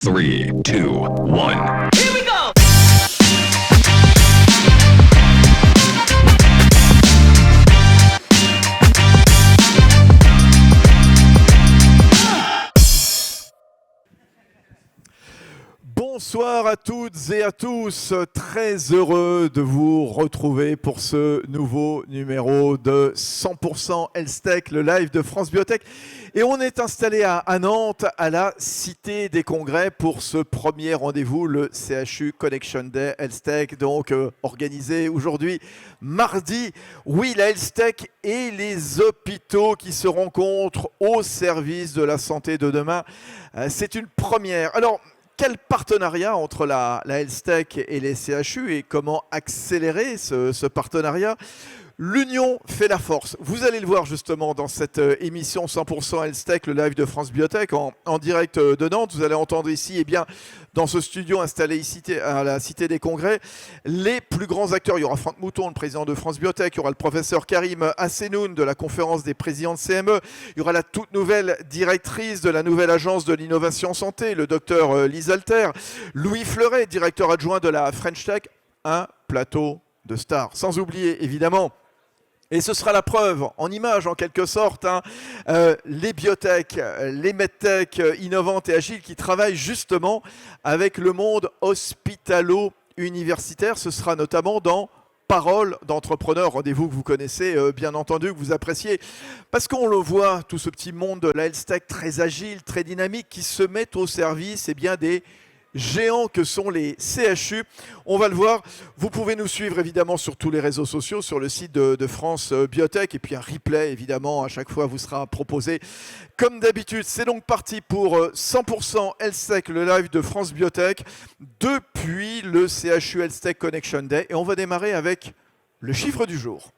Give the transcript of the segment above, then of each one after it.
3, 2, 1. Here we go! Bonsoir à toutes et à tous, très heureux de vous retrouver pour ce nouveau numéro de 100% Health Tech, le live de France Biotech. Et on est installé à Nantes, à la Cité des Congrès, pour ce premier rendez-vous, le CHU Connection Day Health Tech, donc organisé aujourd'hui, mardi. Oui, la Health Tech et les hôpitaux qui se rencontrent au service de la santé de demain, c'est une première. Alors, quel partenariat entre la Health Tech et les CHU et comment accélérer ce partenariat? L'union fait la force. Vous allez le voir justement dans cette émission 100% Health Tech, le live de France Biotech en direct de Nantes. Vous allez entendre ici, eh bien, dans ce studio installé ici à la Cité des Congrès, les plus grands acteurs. Il y aura Franck Mouton, le président de France Biotech. Il y aura le professeur Karim Assenoun de la conférence des présidents de CME. Il y aura la toute nouvelle directrice de la nouvelle agence de l'innovation santé, le docteur Lise Alter. Louis Fleuret, directeur adjoint de la French Tech. Un plateau de stars. Sans oublier, évidemment, et ce sera la preuve, en image en quelque sorte, les biotech, les medtech innovantes et agiles qui travaillent justement avec le monde hospitalo-universitaire. Ce sera notamment dans Parole d'entrepreneurs, rendez-vous que vous connaissez bien entendu, que vous appréciez. Parce qu'on le voit, tout ce petit monde de la health tech très agile, très dynamique, qui se met au service bien, des géants que sont les CHU. On va le voir. Vous pouvez nous suivre évidemment sur tous les réseaux sociaux, sur le site de France Biotech, et puis un replay évidemment à chaque fois vous sera proposé. Comme d'habitude, c'est donc parti pour 100% Health Tech, le live de France Biotech, depuis le CHU Health Tech Connection Day. Et on va démarrer avec le chiffre du jour.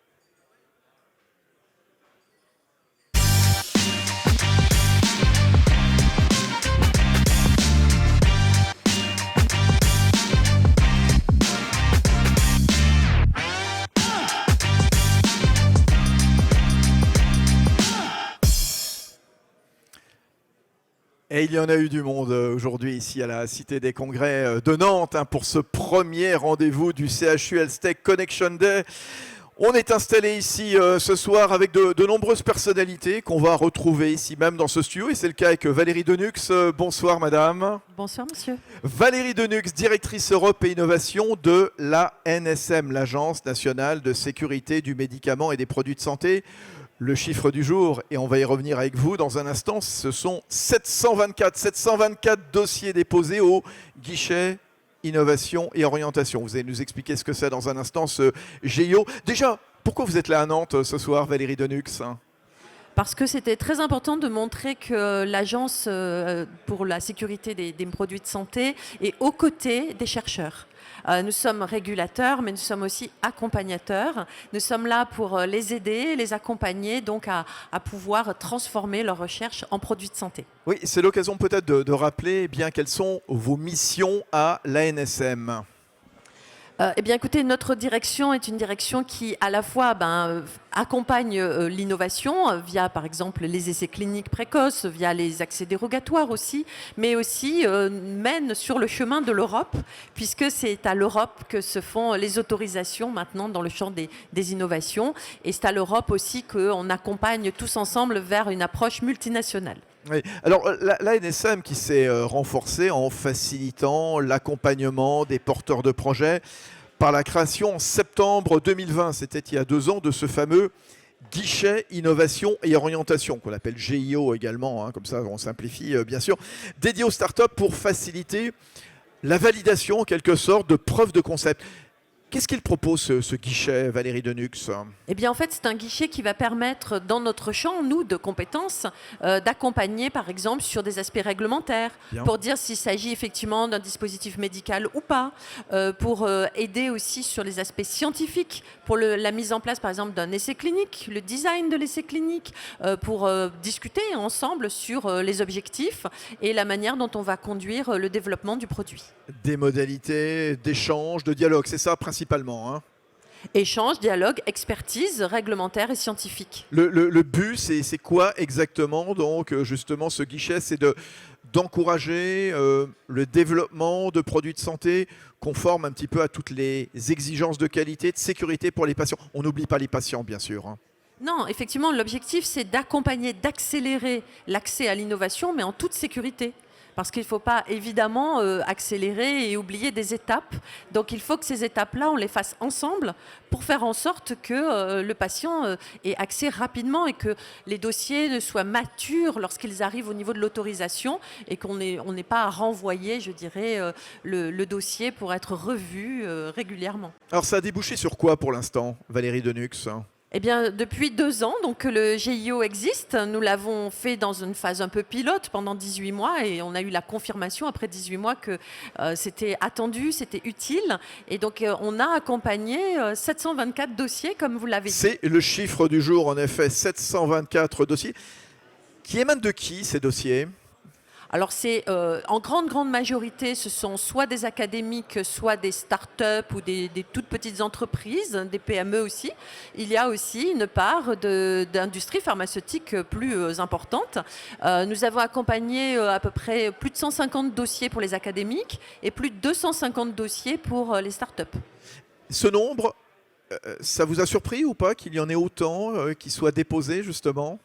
Et il y en a eu du monde aujourd'hui ici à la Cité des Congrès de Nantes pour ce premier rendez-vous du CHU Health Tech Connection Day. On est installé ici ce soir avec de nombreuses personnalités qu'on va retrouver ici même dans ce studio. Et c'est le cas avec Valérie Denux. Bonsoir madame. Bonsoir monsieur. Valérie Denux, directrice Europe et Innovation de l'ANSM, l'Agence nationale de sécurité du médicament et des produits de santé. Le chiffre du jour, et on va y revenir avec vous dans un instant, ce sont 724 dossiers déposés au guichet Innovation et Orientation. Vous allez nous expliquer ce que c'est dans un instant, ce GIO. Déjà, pourquoi vous êtes là à Nantes ce soir, Valérie Denux ? Parce que c'était très important de montrer que l'Agence pour la sécurité des produits de santé est aux côtés des chercheurs. Nous sommes régulateurs, mais nous sommes aussi accompagnateurs. Nous sommes là pour les aider, les accompagner, donc à pouvoir transformer leurs recherches en produits de santé. Oui, c'est l'occasion peut-être de rappeler bien quelles sont vos missions à l'ANSM. Eh bien, écoutez, notre direction est une direction qui, à la fois, accompagne l'innovation via, par exemple, les essais cliniques précoces, via les accès dérogatoires aussi, mais aussi mène sur le chemin de l'Europe, puisque c'est à l'Europe que se font les autorisations maintenant dans le champ des innovations. Et c'est à l'Europe aussi qu'on accompagne tous ensemble vers une approche multinationale. Oui. Alors, l'ANSM qui s'est renforcée en facilitant l'accompagnement des porteurs de projets par la création en septembre 2020, c'était il y a 2 ans, de ce fameux guichet innovation et orientation, qu'on appelle GIO également, comme ça on simplifie bien sûr, dédié aux startups pour faciliter la validation en quelque sorte de preuves de concept. Qu'est-ce qu'il propose ce guichet, Valérie Denux ? Eh bien, en fait, c'est un guichet qui va permettre, dans notre champ, nous, de compétences, d'accompagner, par exemple, sur des aspects réglementaires, Bien. pour dire s'il s'agit effectivement d'un dispositif médical ou pas, pour aider aussi sur les aspects scientifiques, pour la mise en place, par exemple, d'un essai clinique, le design de l'essai clinique, pour discuter ensemble sur les objectifs et la manière dont on va conduire le développement du produit. Des modalités d'échange, de dialogue, c'est ça principalement, Échange, dialogue, expertise réglementaire et scientifique. Le but, c'est quoi exactement, donc, justement, ce guichet? C'est d'encourager le développement de produits de santé conformes un petit peu à toutes les exigences de qualité, de sécurité pour les patients. On n'oublie pas les patients, bien sûr, hein. Non, effectivement, l'objectif, c'est d'accompagner, d'accélérer l'accès à l'innovation, mais en toute sécurité. Parce qu'il ne faut pas évidemment accélérer et oublier des étapes. Donc il faut que ces étapes-là, on les fasse ensemble pour faire en sorte que le patient ait accès rapidement et que les dossiers soient matures lorsqu'ils arrivent au niveau de l'autorisation et qu'on n'ait pas à renvoyer, je dirais, le dossier pour être revu régulièrement. Alors ça a débouché sur quoi pour l'instant, Valérie Denux? Eh bien, depuis 2 ans, donc, que le GIO existe, nous l'avons fait dans une phase un peu pilote pendant 18 mois et on a eu la confirmation après 18 mois que c'était attendu, c'était utile. Et donc, on a accompagné 724 dossiers, comme vous l'avez dit. C'est le chiffre du jour, en effet, 724 dossiers. Qui émanent de qui, ces dossiers? Alors, c'est en grande majorité, ce sont soit des académiques, soit des start-up ou des toutes petites entreprises, des PME aussi. Il y a aussi une part d'industrie pharmaceutique plus importante. Nous avons accompagné à peu près plus de 150 dossiers pour les académiques et plus de 250 dossiers pour les start-up. Ce nombre, ça vous a surpris ou pas qu'il y en ait autant qui soient déposés, justement?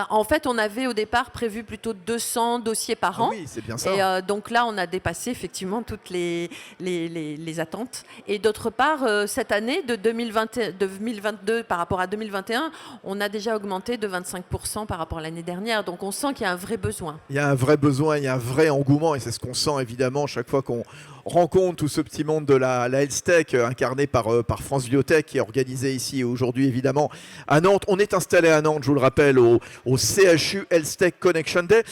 En fait, on avait au départ prévu plutôt 200 dossiers par an. Oui, c'est bien ça. Et donc là, on a dépassé effectivement toutes les attentes. Et d'autre part, cette année, de 2022 par rapport à 2021, on a déjà augmenté de 25% par rapport à l'année dernière. Donc on sent qu'il y a un vrai besoin. Il y a un vrai besoin, il y a un vrai engouement et c'est ce qu'on sent évidemment chaque fois qu'on rencontre tout ce petit monde de la Health Tech incarné par France Biotech qui est organisé ici aujourd'hui évidemment à Nantes. On est installé à Nantes, je vous le rappelle, au CHU Health Tech Connection Day.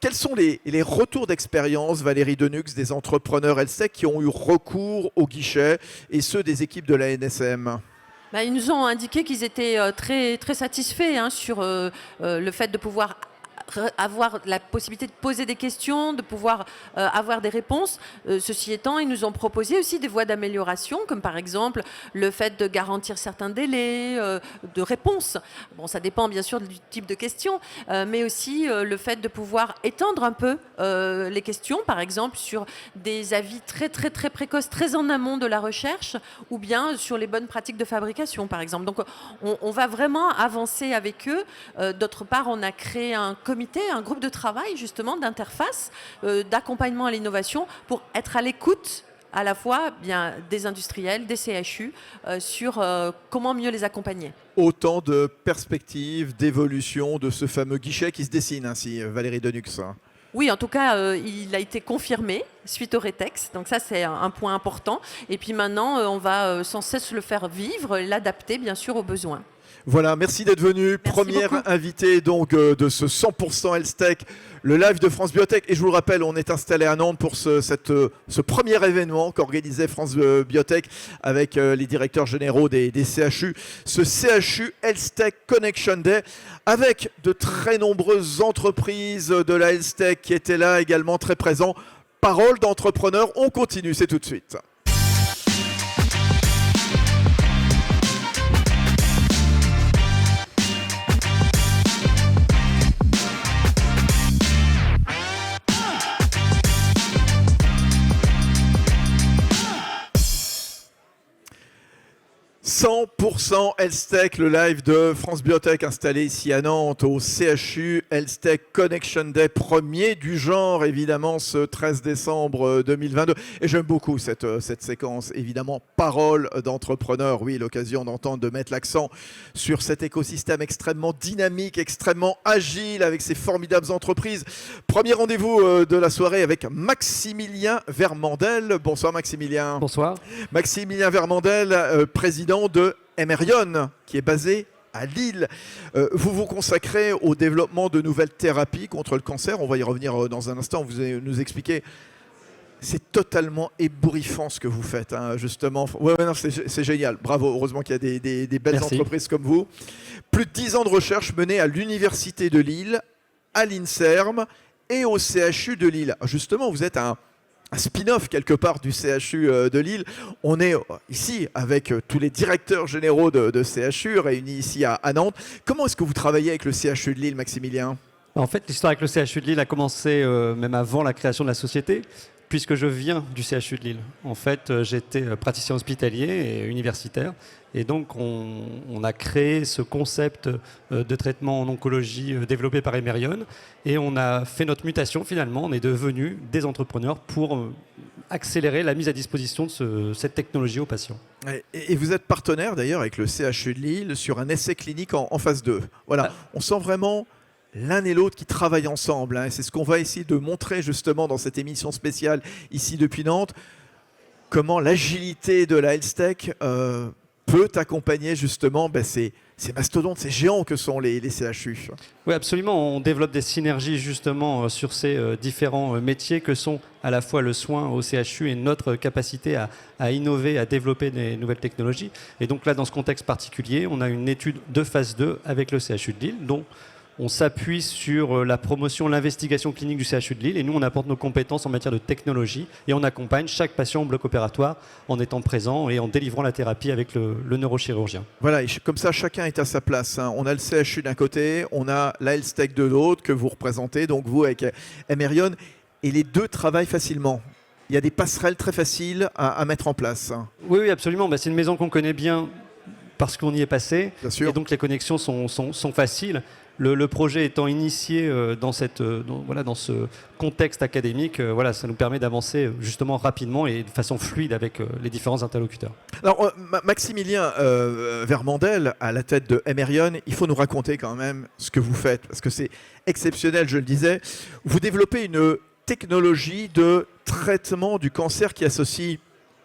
Quels sont les retours d'expérience, Valérie Denux, des entrepreneurs Health Tech qui ont eu recours au guichet et ceux des équipes de la NSM? Ils nous ont indiqué qu'ils étaient très satisfaits sur le fait de pouvoir avoir la possibilité de poser des questions, de pouvoir avoir des réponses. Ceci étant, ils nous ont proposé aussi des voies d'amélioration, comme par exemple le fait de garantir certains délais de réponse. Bon, ça dépend bien sûr du type de questions, mais aussi le fait de pouvoir étendre un peu les questions, par exemple sur des avis très précoces, très en amont de la recherche, ou bien sur les bonnes pratiques de fabrication, par exemple. Donc, on va vraiment avancer avec eux. D'autre part, on a créé un groupe de travail justement d'interface, d'accompagnement à l'innovation pour être à l'écoute à la fois des industriels, des CHU, sur comment mieux les accompagner. Autant de perspectives d'évolution de ce fameux guichet qui se dessine ainsi, Valérie Denux. Oui, en tout cas, il a été confirmé suite au rétex. Donc ça, c'est un point important. Et puis maintenant, on va sans cesse le faire vivre et l'adapter, bien sûr, aux besoins. Voilà, merci d'être venu. Première invitée donc de ce 100% Health Tech, le live de France Biotech. Et je vous le rappelle, on est installé à Nantes pour ce premier événement qu'organisait France Biotech avec les directeurs généraux des CHU. Ce CHU Health Tech Connection Day avec de très nombreuses entreprises de la Health Tech qui étaient là également très présents. Parole d'entrepreneurs, on continue, c'est tout de suite. « 100% Health Tech, le live de France Biotech installé ici à Nantes au CHU Health Tech Connection Day, premier du genre évidemment ce 13 décembre 2022. Et j'aime beaucoup cette séquence, évidemment, parole d'entrepreneur. Oui, l'occasion d'entendre, de mettre l'accent sur cet écosystème extrêmement dynamique, extrêmement agile avec ces formidables entreprises. Premier rendez-vous de la soirée avec Maximilien Vermandel. Bonsoir Maximilien. Bonsoir. Maximilien Vermandel, président de Emerion, qui est basé à Lille. Vous vous consacrez au développement de nouvelles thérapies contre le cancer. On va y revenir dans un instant. Vous allez nous expliquer. C'est totalement ébouriffant ce que vous faites, hein, justement. Ouais, non, c'est génial. Bravo. Heureusement qu'il y a des belles Merci. entreprises comme vous. Plus de 10 ans de recherche menée à l'Université de Lille, à l'INSERM et au CHU de Lille. Justement, vous êtes un spin-off quelque part du CHU de Lille. On est ici avec tous les directeurs généraux de CHU réunis ici à Nantes. Comment est-ce que vous travaillez avec le CHU de Lille, Maximilien ? En fait, l'histoire avec le CHU de Lille a commencé même avant la création de la société, puisque je viens du CHU de Lille. En fait, j'étais praticien hospitalier et universitaire, et donc on a créé ce concept de traitement en oncologie développé par Emerion, et on a fait notre mutation finalement. On est devenus des entrepreneurs pour accélérer la mise à disposition de cette technologie aux patients. Et vous êtes partenaire d'ailleurs avec le CHU de Lille sur un essai clinique en phase 2. Voilà, on sent vraiment l'un et l'autre qui travaillent ensemble, hein. Et c'est ce qu'on va essayer de montrer justement dans cette émission spéciale ici depuis Nantes, comment l'agilité de la health tech peut accompagner justement ces mastodontes, ces géants que sont les CHU. Oui, absolument. On développe des synergies justement sur ces différents métiers que sont à la fois le soin au CHU et notre capacité à innover, à développer des nouvelles technologies. Et donc là, dans ce contexte particulier, on a une étude de phase 2 avec le CHU de Lille, dont on s'appuie sur la promotion, l'investigation clinique du CHU de Lille, et nous, on apporte nos compétences en matière de technologie et on accompagne chaque patient en bloc opératoire en étant présent et en délivrant la thérapie avec le neurochirurgien. Voilà, et comme ça, chacun est à sa place, hein. On a le CHU d'un côté, on a la health tech de l'autre que vous représentez, donc vous avec Emerion, et les deux travaillent facilement. Il y a des passerelles très faciles à mettre en place. Oui, absolument. C'est une maison qu'on connaît bien parce qu'on y est passé, Bien sûr. Et donc les connexions sont faciles. Le projet étant initié dans ce contexte académique, ça nous permet d'avancer justement rapidement et de façon fluide avec les différents interlocuteurs. Alors, Maximilien Vermandel, à la tête de Emerion, il faut nous raconter quand même ce que vous faites, parce que c'est exceptionnel, je le disais. Vous développez une technologie de traitement du cancer qui associe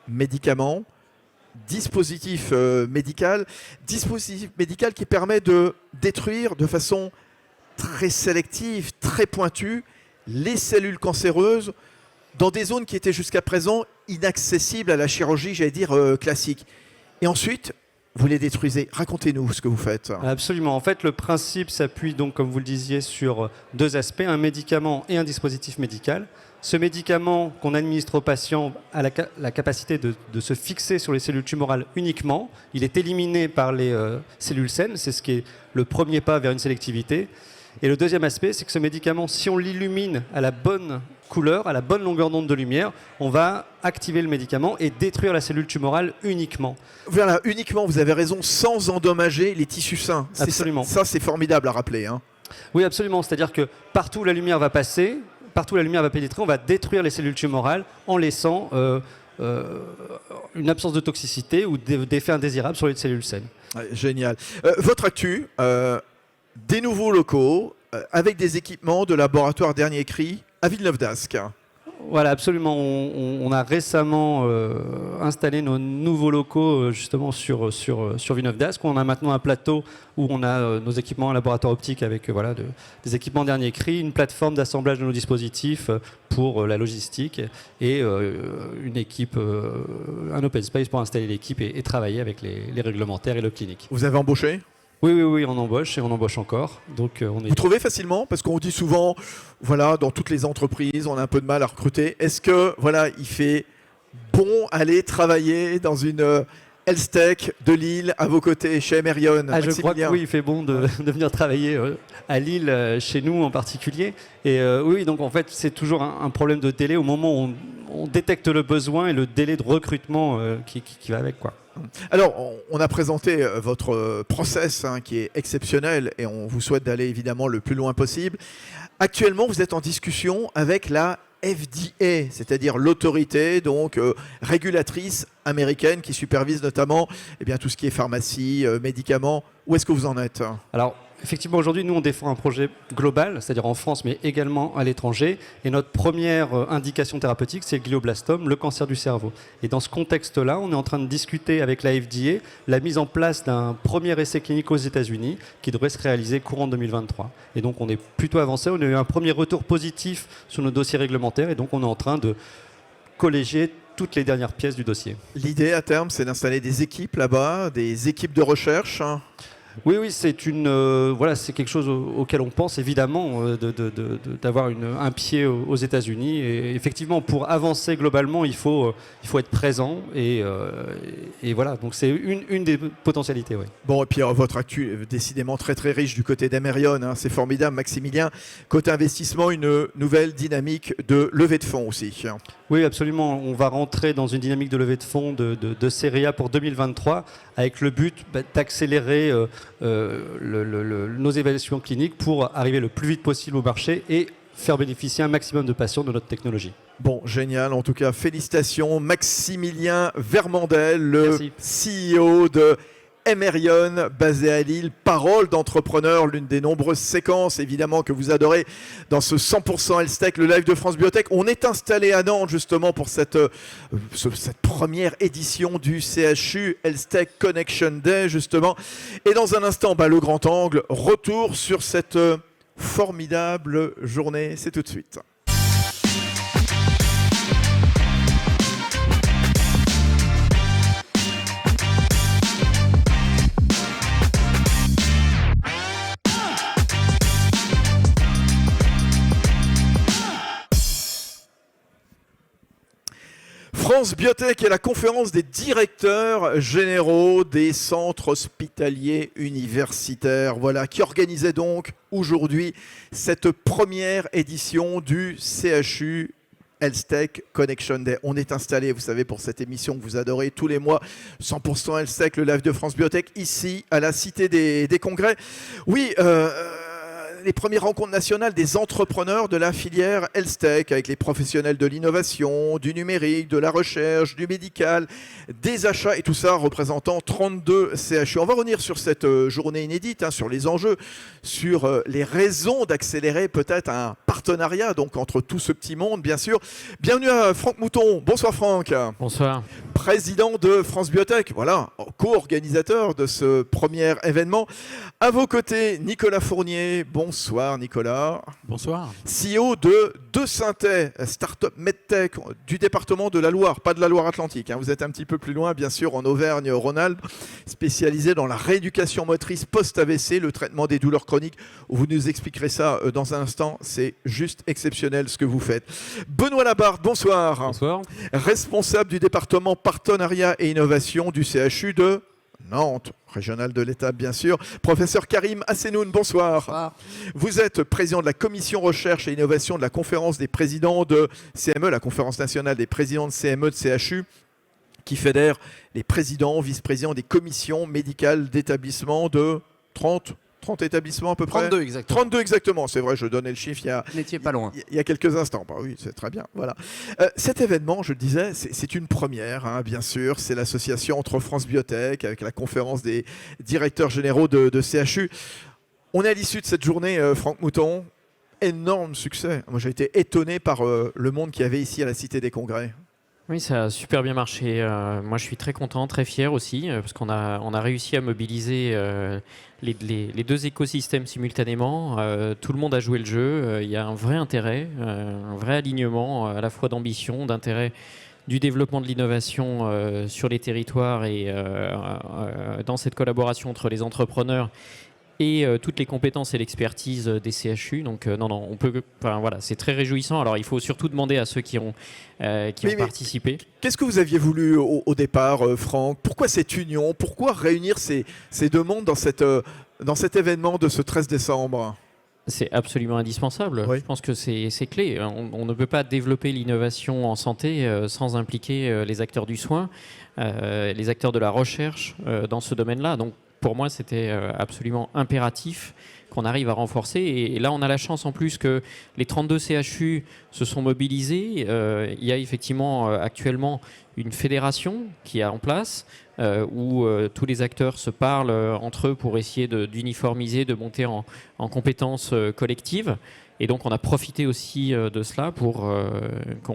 médicaments, dispositif médical qui permet de détruire de façon très sélective, très pointue, les cellules cancéreuses dans des zones qui étaient jusqu'à présent inaccessibles à la chirurgie, j'allais dire, classique. Et ensuite, vous les détruisez. Racontez-nous ce que vous faites. Absolument. En fait, le principe s'appuie donc, comme vous le disiez, sur deux aspects, un médicament et un dispositif médical. Ce médicament qu'on administre au patient a la capacité de se fixer sur les cellules tumorales uniquement. Il est éliminé par les cellules saines. C'est ce qui est le premier pas vers une sélectivité. Et le deuxième aspect, c'est que ce médicament, si on l'illumine à la bonne couleur, à la bonne longueur d'onde de lumière, on va activer le médicament et détruire la cellule tumorale uniquement. Voilà, uniquement, vous avez raison, sans endommager les tissus sains. Absolument. Ça, c'est formidable à rappeler, hein. Oui, absolument. C'est-à-dire que partout où la lumière va passer, partout où la lumière va pénétrer, on va détruire les cellules tumorales en laissant une absence de toxicité ou d'effets indésirables sur les cellules saines. Ouais, génial. Votre actu, des nouveaux locaux, avec des équipements de laboratoire dernier cri à Villeneuve-d'Ascq. Voilà, absolument. On a récemment installé nos nouveaux locaux justement sur Villeneuve-d'Ascq. On a maintenant un plateau où on a nos équipements, un laboratoire optique avec des équipements dernier cri, une plateforme d'assemblage de nos dispositifs pour la logistique et une équipe, un open space pour installer l'équipe et travailler avec les réglementaires et le clinique. Vous avez embauché ? Oui, on embauche et on embauche encore. Donc, Vous trouvez facilement ? Parce qu'on dit souvent, voilà, dans toutes les entreprises, on a un peu de mal à recruter. Est-ce que, voilà, il fait bon aller travailler dans une health tech de Lille à vos côtés, chez Emerion? Je crois que oui, il fait bon de venir travailler à Lille, chez nous en particulier. Et oui, donc en fait, c'est toujours un problème de délai au moment où on détecte le besoin et le délai de recrutement qui va avec, quoi. Alors, on a présenté votre process qui est exceptionnel et on vous souhaite d'aller évidemment le plus loin possible. Actuellement, vous êtes en discussion avec la FDA, c'est-à-dire l'autorité donc régulatrice américaine qui supervise notamment tout ce qui est pharmacie, médicaments. Où est-ce que vous en êtes ? Alors, effectivement, aujourd'hui, nous, on défend un projet global, c'est-à-dire en France, mais également à l'étranger. Et notre première indication thérapeutique, c'est le glioblastome, le cancer du cerveau. Et dans ce contexte-là, on est en train de discuter avec la FDA la mise en place d'un premier essai clinique aux États-Unis qui devrait se réaliser courant 2023. Et donc, on est plutôt avancé. On a eu un premier retour positif sur nos dossiers réglementaires. Et donc, on est en train de colléger toutes les dernières pièces du dossier. L'idée à terme, c'est d'installer des équipes là-bas, des équipes de recherche. Oui, oui, c'est voilà, c'est quelque chose auquel on pense évidemment d'avoir un pied aux États-Unis. Et effectivement, pour avancer globalement, il faut être présent. Et voilà, donc c'est une des potentialités. Oui. Bon, et puis votre actu est décidément très très riche du côté d'Amerion, hein, c'est formidable, Maximilien. Côté investissement, une nouvelle dynamique de levée de fonds aussi. Oui, absolument. On va rentrer dans une dynamique de levée de fonds de série A pour 2023 avec le but d'accélérer nos évaluations cliniques pour arriver le plus vite possible au marché et faire bénéficier un maximum de patients de notre technologie. Bon, génial. En tout cas, félicitations. Maximilien Vermandel, le CEO de Emerion, basé à Lille, parole d'entrepreneur, l'une des nombreuses séquences évidemment que vous adorez dans ce 100% Health Tech, le live de France Biotech. On est installé à Nantes justement pour cette première édition du CHU Health Tech Connection Day justement. Et dans un instant, le grand angle, retour sur cette formidable journée. C'est tout de suite. France Biotech est la conférence des directeurs généraux des centres hospitaliers universitaires, voilà, qui organisait donc aujourd'hui cette première édition du CHU Health Tech Connection Day. On est installé, vous savez, pour cette émission que vous adorez tous les mois, 100% Health Tech, le live de France Biotech, ici à la Cité des Congrès. Oui, les premières rencontres nationales des entrepreneurs de la filière Health Tech avec les professionnels de l'innovation, du numérique, de la recherche, du médical, des achats et tout ça représentant 32 CHU. On va revenir sur cette journée inédite, sur les enjeux, sur les raisons d'accélérer peut-être un partenariat donc entre tout ce petit monde, bien sûr. Bienvenue à Franck Mouton. Bonsoir Franck. Bonsoir. Président de France Biotech, voilà, co-organisateur de ce premier événement. À vos côtés, Nicolas Fournier. Bonsoir Nicolas. Bonsoir. CEO de Synthé, start-up medtech du département de la Loire, pas de la Loire-Atlantique. Vous êtes un petit peu plus loin, bien sûr, en Auvergne-Rhône-Alpes, spécialisé dans la rééducation motrice post-AVC, le traitement des douleurs chroniques. Vous nous expliquerez ça dans un instant. C'est juste exceptionnel ce que vous faites. Benoît Labarthe, bonsoir. Bonsoir. Responsable du département partenariat et innovation du CHU de Nantes, régional de l'État bien sûr. Professeur Karim Assenoun, bonsoir. Bonsoir. Vous êtes président de la commission recherche et innovation de la conférence des présidents de CME, la conférence nationale des présidents de CME de CHU, qui fédère les présidents, vice-présidents des commissions médicales d'établissements de 30 établissements à peu près. 32 exactement. 32 exactement, c'est vrai, je donnais le chiffre Vous n'étiez pas loin. il y a quelques instants. Oui, c'est très bien. Voilà. Cet événement, je le disais, c'est une première, bien sûr. C'est l'association entre France Biotech avec la conférence des directeurs généraux de CHU. On est à l'issue de cette journée, Franck Mouton. Énorme succès. Moi, j'ai été étonné par le monde qu'il y avait ici à la Cité des Congrès. Oui, ça a super bien marché. Moi, je suis très content, très fier aussi, parce qu'on a réussi à mobiliser les deux écosystèmes simultanément. Tout le monde a joué le jeu. Il y a un vrai intérêt, un vrai alignement à la fois d'ambition, d'intérêt du développement de l'innovation sur les territoires et dans cette collaboration entre les entrepreneurs et toutes les compétences et l'expertise des CHU. Donc on peut, voilà, c'est très réjouissant. Alors il faut surtout demander à ceux qui ont participé. Qu'est-ce que vous aviez voulu au départ, Franck? Pourquoi cette union? Pourquoi réunir ces deux mondes dans cet événement de ce 13 décembre? C'est absolument indispensable. Oui. Je pense que c'est clé. On ne peut pas développer l'innovation en santé sans impliquer les acteurs du soin, les acteurs de la recherche dans ce domaine-là. Donc pour moi, c'était absolument impératif qu'on arrive à renforcer. Et là, on a la chance en plus que les 32 CHU se sont mobilisés. Il y a effectivement actuellement une fédération qui est en place où tous les acteurs se parlent entre eux pour essayer d'uniformiser, de monter en compétences collectives. Et donc, on a profité aussi de cela pour que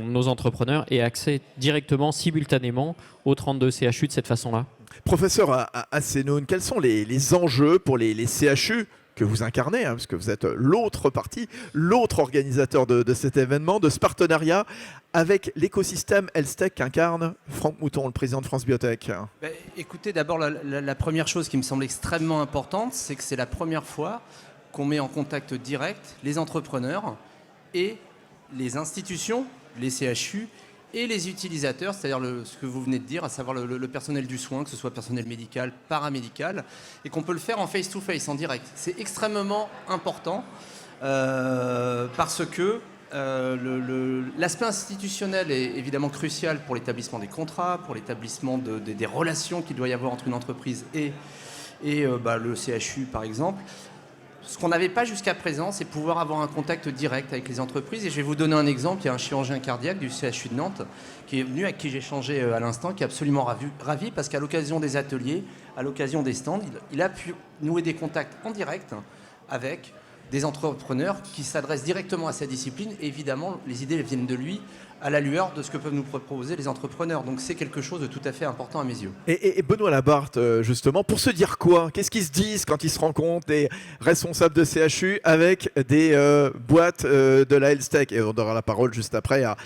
nos entrepreneurs aient accès directement, simultanément, aux 32 CHU de cette façon-là. Professeur Assenoun, quels sont les enjeux pour les CHU que vous incarnez, parce que vous êtes l'autre partie, l'autre organisateur de cet événement, de ce partenariat, avec l'écosystème HealthTech qu'incarne Franck Mouton, le président de France Biotech? Écoutez, d'abord, la première chose qui me semble extrêmement importante, c'est que c'est la première fois qu'on met en contact direct les entrepreneurs et les institutions, les CHU, et les utilisateurs, c'est-à-dire ce que vous venez de dire, à savoir le personnel du soin, que ce soit personnel médical, paramédical, et qu'on peut le faire en face-to-face, en direct. C'est extrêmement important parce que l'aspect institutionnel est évidemment crucial pour l'établissement des contrats, pour l'établissement des relations qu'il doit y avoir entre une entreprise et le CHU, par exemple. Ce qu'on n'avait pas jusqu'à présent, c'est pouvoir avoir un contact direct avec les entreprises. Et je vais vous donner un exemple. Il y a un chirurgien cardiaque du CHU de Nantes qui est venu, avec qui j'ai échangé à l'instant, qui est absolument ravi parce qu'à l'occasion des ateliers, à l'occasion des stands, il a pu nouer des contacts en direct avec des entrepreneurs qui s'adressent directement à sa discipline. Et évidemment, les idées viennent de lui à la lueur de ce que peuvent nous proposer les entrepreneurs. Donc c'est quelque chose de tout à fait important à mes yeux. Et Benoît Labarthe, justement, pour se dire quoi? Qu'est-ce qu'ils se disent quand ils se rencontrent, des responsables de CHU avec des boîtes de la HealthTech? Et on donnera la parole juste après à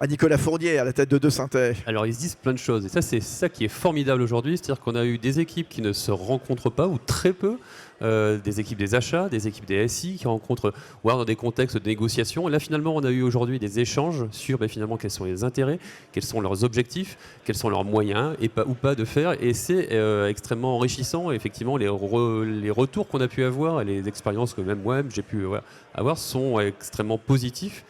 Nicolas Fournier, à la tête de Deux Synthé. Alors ils se disent plein de choses. Et ça, c'est ça qui est formidable aujourd'hui. C'est-à-dire qu'on a eu des équipes qui ne se rencontrent pas, ou très peu. Des équipes des achats, des équipes des SI qui rencontrent, voire dans des contextes de négociation. Et là, finalement, on a eu aujourd'hui des échanges sur finalement quels sont les intérêts, quels sont leurs objectifs, quels sont leurs moyens et pas, ou pas de faire. Et c'est extrêmement enrichissant. Et effectivement, les retours qu'on a pu avoir et les expériences que même moi-même j'ai pu avoir sont extrêmement positifs.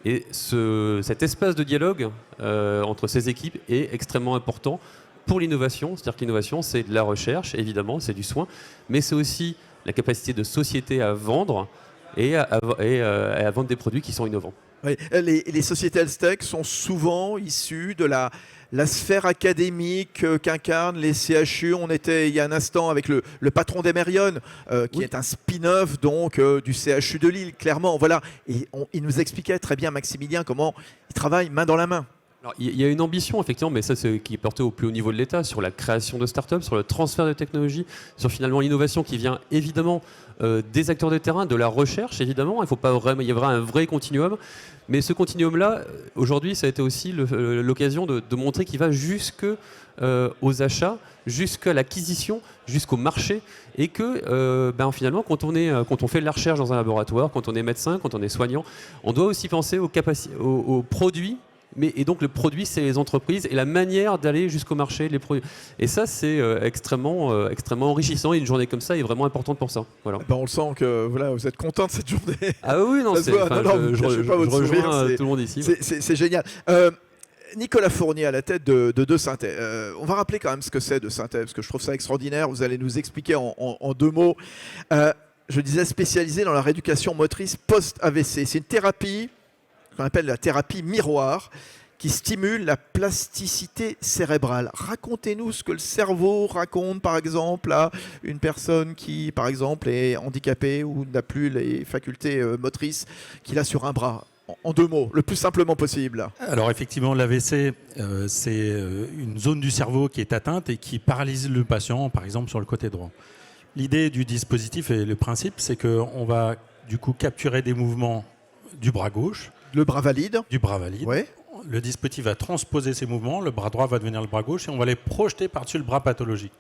Et cet espace de dialogue entre ces équipes est extrêmement important pour l'innovation. C'est-à-dire que l'innovation, c'est de la recherche, évidemment, c'est du soin, mais c'est aussi la capacité de société à vendre et à vendre des produits qui sont innovants. Oui. Les sociétés HealthTech sont souvent issues de la sphère académique qu'incarnent les CHU. On était il y a un instant avec le patron d'Emerion, qui est un spin-off donc du CHU de Lille, clairement. Voilà. Et il nous expliquait très bien, Maximilien, comment ils travaillent main dans la main. Alors, il y a une ambition, effectivement, mais ça, c'est qui est portée au plus haut niveau de l'État, sur la création de start-up, sur le transfert de technologies, sur finalement l'innovation qui vient évidemment des acteurs de terrain, de la recherche, évidemment. Il y aura un vrai continuum. Mais ce continuum-là, aujourd'hui, ça a été aussi l'occasion de montrer qu'il va jusque aux achats, jusqu'à l'acquisition, jusqu'au marché, et que finalement, quand on fait de la recherche dans un laboratoire, quand on est médecin, quand on est soignant, on doit aussi penser aux produits. Et donc le produit, c'est les entreprises et la manière d'aller jusqu'au marché, les produits. Et ça, c'est extrêmement enrichissant. Et une journée comme ça est vraiment importante pour ça. Voilà. On le sent que vous êtes content de cette journée. Ah oui, non, je rejoins tout le monde ici. C'est génial. Nicolas Fournier à la tête de Deux Synthé. On va rappeler quand même ce que c'est Deux Synthé, parce que je trouve ça extraordinaire. Vous allez nous expliquer en deux mots. Je disais spécialisé dans la rééducation motrice post-AVC. C'est une thérapie qu'on appelle la thérapie miroir, qui stimule la plasticité cérébrale. Racontez-nous ce que le cerveau raconte, par exemple, à une personne qui, par exemple, est handicapée ou n'a plus les facultés motrices qu'il a sur un bras. En deux mots, le plus simplement possible. Alors effectivement, l'AVC, c'est une zone du cerveau qui est atteinte et qui paralyse le patient, par exemple, sur le côté droit. L'idée du dispositif et le principe, c'est qu'on va du coup capturer des mouvements du bras gauche, le bras valide. Du bras valide. Ouais. Le dispositif va transposer ces mouvements, le bras droit va devenir le bras gauche et on va les projeter par-dessus le bras pathologique.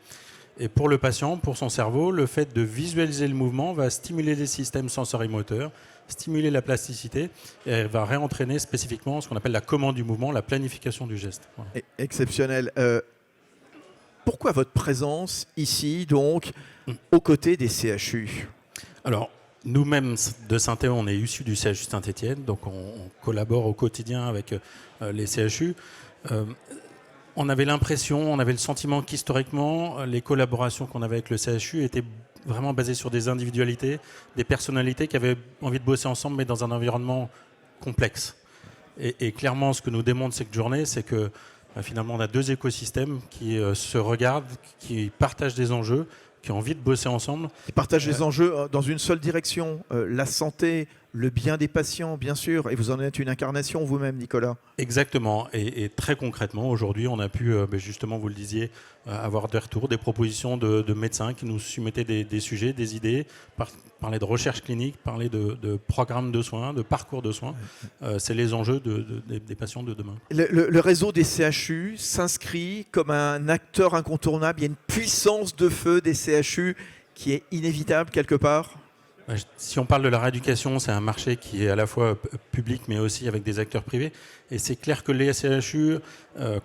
Et pour le patient, pour son cerveau, le fait de visualiser le mouvement va stimuler les systèmes sensorimoteurs, stimuler la plasticité et elle va réentraîner spécifiquement ce qu'on appelle la commande du mouvement, la planification du geste. Voilà. Exceptionnel. Pourquoi votre présence ici, donc, aux côtés des CHU? Alors, nous-mêmes de Synthé, on est issus du CHU Saint-Étienne, donc on collabore au quotidien avec les CHU. On avait l'impression, on avait le sentiment qu'historiquement, les collaborations qu'on avait avec le CHU étaient vraiment basées sur des individualités, des personnalités qui avaient envie de bosser ensemble, mais dans un environnement complexe. Et clairement, ce que nous démontre cette journée, c'est que finalement, on a deux écosystèmes qui se regardent, qui partagent des enjeux, qui ont envie de bosser ensemble. Ils partagent les enjeux dans une seule direction, la santé le bien des patients, bien sûr, et vous en êtes une incarnation vous-même, Nicolas. Exactement. Et très concrètement, aujourd'hui, on a pu, justement, vous le disiez, avoir des retours, des propositions de médecins qui nous soumettaient des sujets, des idées, parler de recherche clinique, parler de programmes de soins, de parcours de soins. C'est les enjeux des patients de demain. Le réseau des CHU s'inscrit comme un acteur incontournable. Il y a une puissance de feu des CHU qui est inévitable quelque part. Si on parle de la rééducation, c'est un marché qui est à la fois public mais aussi avec des acteurs privés. Et c'est clair que les CHU,